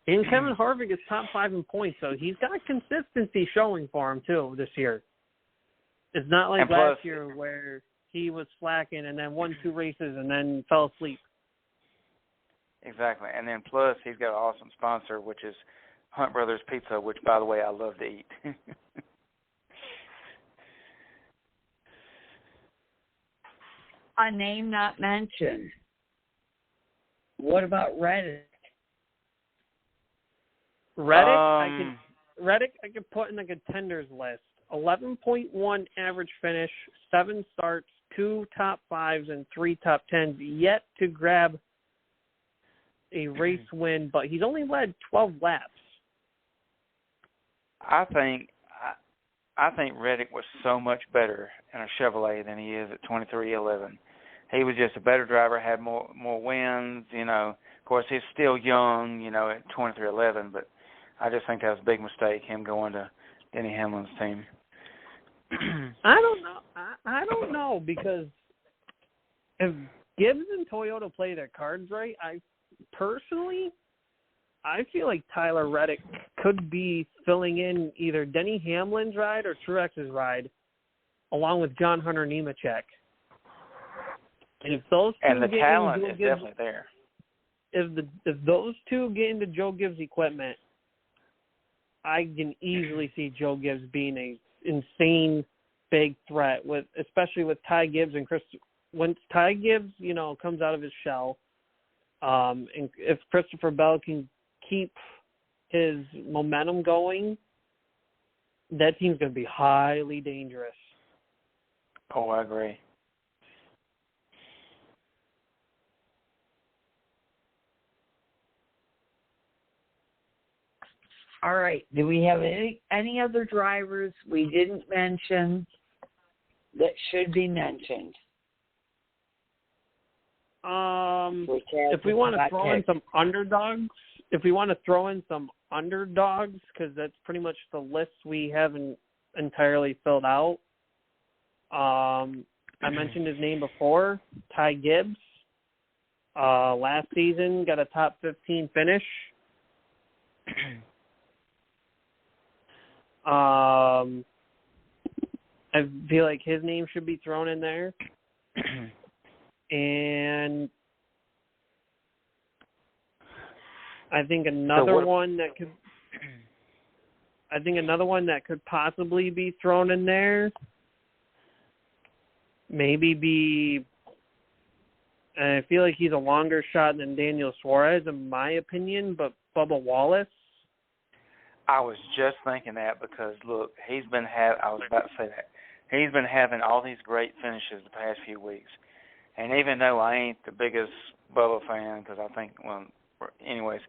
And Kevin Harvick is top 5 in points, so he's got consistency showing for him, too, this year. It's not like last year where he was slacking and then won 2 races and then fell asleep. Exactly. And then plus he's got an awesome sponsor, which is Hunt Brothers Pizza, which, by the way, I love to eat. A name not mentioned. What about Reddick? Reddick I could put in the contenders list. 11.1 average finish, 7 starts, 2 top 5s, and 3 top 10s, yet to grab a race win, but he's only led 12 laps. I think Reddick was so much better in a Chevrolet than he is at 2311. He was just a better driver, had more wins, Of course, he's still young, at 2311, but I just think that was a big mistake, him going to Denny Hamlin's team. I don't know. I don't know, because if Gibbs and Toyota play their cards right, I personally I feel like Tyler Reddick could be filling in either Denny Hamlin's ride or Truex's ride, along with John Hunter Nemechek. And if those two and the get talent into is definitely there. If those two get into Joe Gibbs' equipment, I can easily see Joe Gibbs being a insane big threat, especially with Ty Gibbs and Chris. Once Ty Gibbs, comes out of his shell, and if Christopher Bell can keep his momentum going, that team's going to be highly dangerous. Oh, I agree. All right. Do we have any other drivers we didn't mention that should be mentioned? If we want to throw in some underdogs, because that's pretty much the list we haven't entirely filled out. I mentioned his name before, Ty Gibbs. Last season, got a top 15 finish. I feel like his name should be thrown in there. And I think another one that could possibly be thrown in there maybe be, and I feel like he's a longer shot than Daniel Suarez in my opinion, but Bubba Wallace. I was just thinking that because, look, I was about to say that. He's been having all these great finishes the past few weeks. And even though I ain't the biggest Bubba fan, because I think, well, anyways,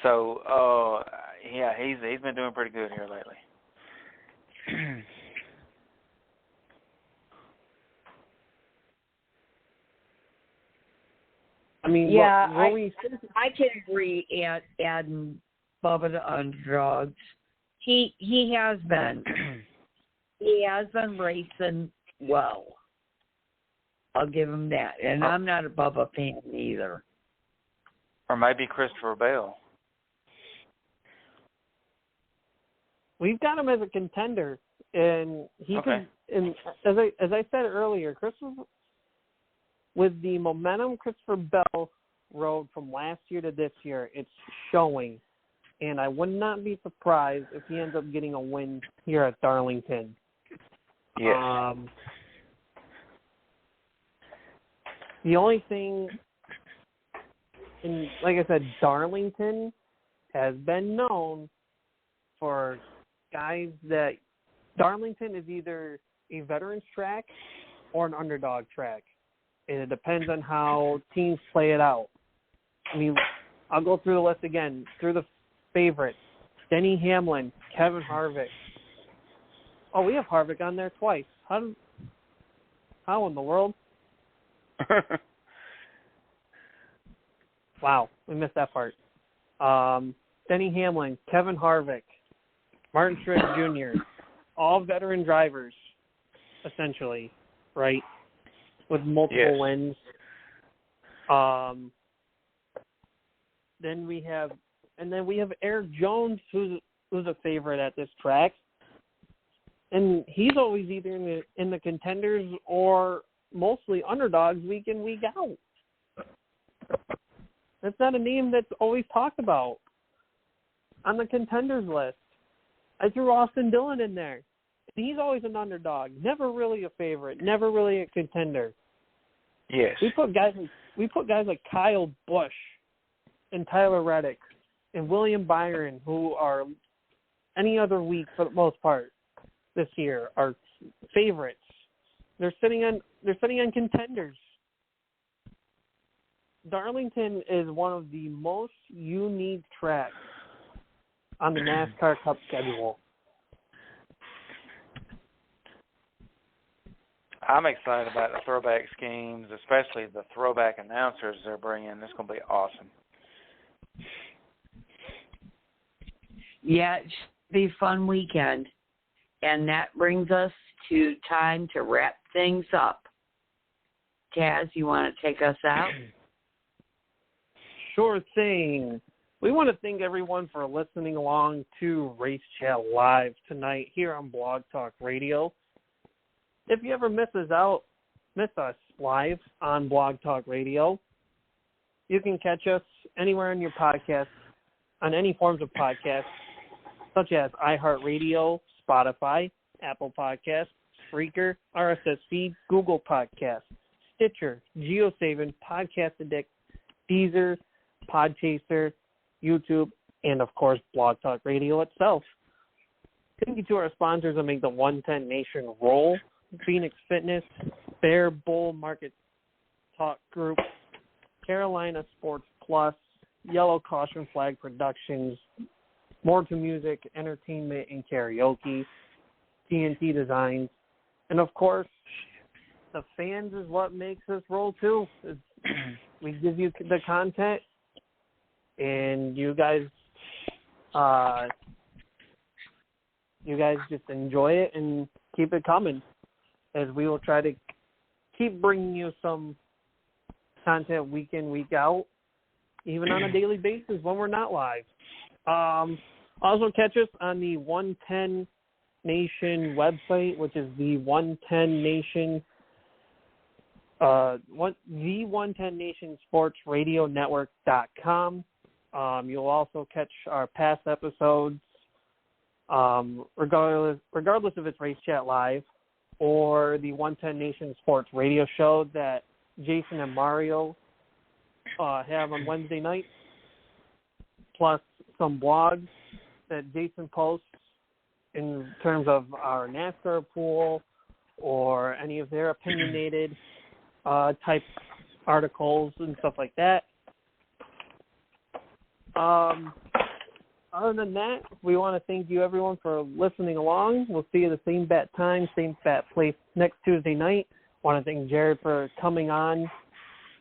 so, yeah, he's been doing pretty good here lately. I mean, yeah, I can agree adding Bubba to underdogs. He has been. He has been racing well. I'll give him that. And I'm not a Bubba fan either. Or maybe Christopher Bell. We've got him as a contender, and he okay. And as I said earlier, with the momentum Christopher Bell rode from last year to this year, it's showing. And I would not be surprised if he ends up getting a win here at Darlington. Yes. The only thing, and like I said, Darlington has been known for guys that Darlington is either a veterans track or an underdog track. And it depends on how teams play it out. I mean, I'll go through the list again, through the favorites. Denny Hamlin, Kevin Harvick. Oh, we have Harvick on there twice. How in the world? Wow, we missed that part. Denny Hamlin, Kevin Harvick, Martin Truex Jr., all veteran drivers, essentially, right? With multiple wins. Then we have Eric Jones, who's a favorite at this track, and he's always either in the contenders or mostly underdogs week in, week out. That's not a name that's always talked about on the contenders list. I threw Austin Dillon in there. He's always an underdog, never really a favorite, never really a contender. Yes. We put guys like Kyle Busch and Tyler Reddick and William Byron, who are any other week for the most part this year, are favorites. They're sitting on contenders. Darlington is one of the most unique tracks on the NASCAR Cup schedule. I'm excited about the throwback schemes, especially the throwback announcers they're bringing. This is going to be awesome. Yeah, it should be a fun weekend. And that brings us to time to wrap things up. Taz, you want to take us out? Sure thing. We want to thank everyone for listening along to Race Chat Live tonight here on Blog Talk Radio. If you ever miss us live on Blog Talk Radio, you can catch us anywhere in your podcast, on any forms of podcasts, such as iHeartRadio, Spotify, Apple Podcasts, Spreaker, RSS Feed, Google Podcasts, Stitcher, GeoSavin, Podcast Addict, Deezer, Podchaser, YouTube, and, of course, Blog Talk Radio itself. Thank you to our sponsors that make the 110 Nation roll: Phoenix Fitness, Bear Bull Market Talk Group, Carolina Sports Plus, Yellow Caution Flag Productions, More to Music, Entertainment, and Karaoke, TNT Designs, and, of course, the fans is what makes us roll, too. We give you the content, and you guys just enjoy it and keep it coming, as we will try to keep bringing you some content week in, week out, even on a daily basis when we're not live. Also catch us on the 110 Nation website, which is the 110 Nation the 110 Nation Sports Radio Network.com. You'll also catch our past episodes, regardless if it's Race Chat Live or the 110 Nation Sports Radio Show that Jason and Mario have on Wednesday nights, plus some blogs that Jason posts in terms of our NASCAR pool or any of their opinionated type articles and stuff like that. Other than that, we want to thank you, everyone, for listening along. We'll see you at the same bat time, same bat place next Tuesday night. Want to thank Jared for coming on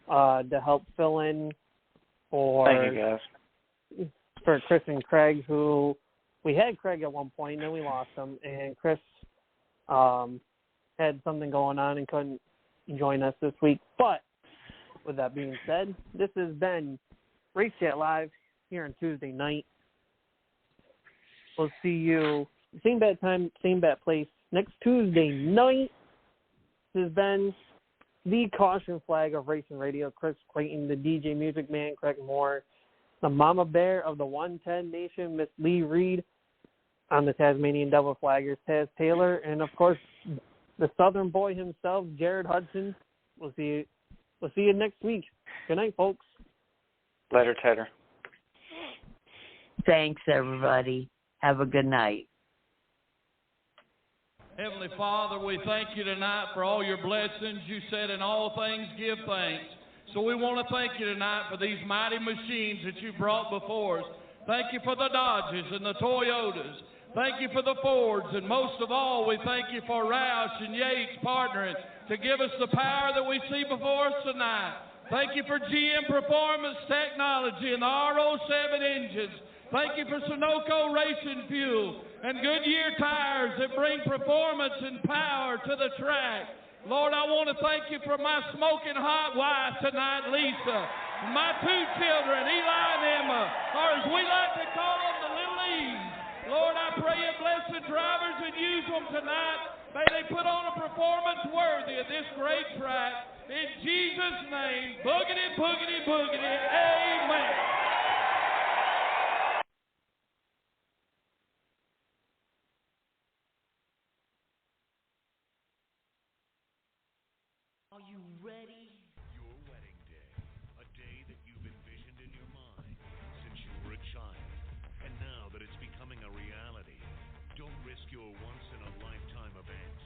to help fill in for, thank you, guys, for Chris and Craig, who we had Craig at one point, and then we lost him, and Chris had something going on and couldn't join us this week. But with that being said, this has been Race Chat Live here on Tuesday night. We'll see you same bat time, same bat place next Tuesday night. This has been the caution flag of racing radio, Chris Clayton, the DJ Music Man, Craig Moore, the Mama Bear of the 110 Nation, Miss Lee Reed, on the Tasmanian Devil Flaggers, Taz Taylor, and, of course, the Southern boy himself, Jared Hudson. We'll see you next week. Good night, folks. Later, Tedder. Thanks, everybody. Have a good night. Heavenly Father, we thank you tonight for all your blessings. You said in all things give thanks. So we want to thank you tonight for these mighty machines that you brought before us. Thank you for the Dodges and the Toyotas. Thank you for the Fords. And most of all, we thank you for Roush and Yates partnering to give us the power that we see before us tonight. Thank you for GM Performance Technology and the R07 engines. Thank you for Sunoco Racing Fuel and Goodyear tires that bring performance and power to the track. Lord, I want to thank you for my smoking hot wife tonight, Lisa, my two children, Eli and Emma, or as we like to call them, the Little E's. Lord, I pray you bless the drivers and use them tonight. May they put on a performance worthy of this great track. In Jesus' name, boogity, boogity, boogity, amen. Are you ready? Your wedding day, a day that you've envisioned in your mind since you were a child. And now that it's becoming a reality, don't risk your once-in-a-lifetime event.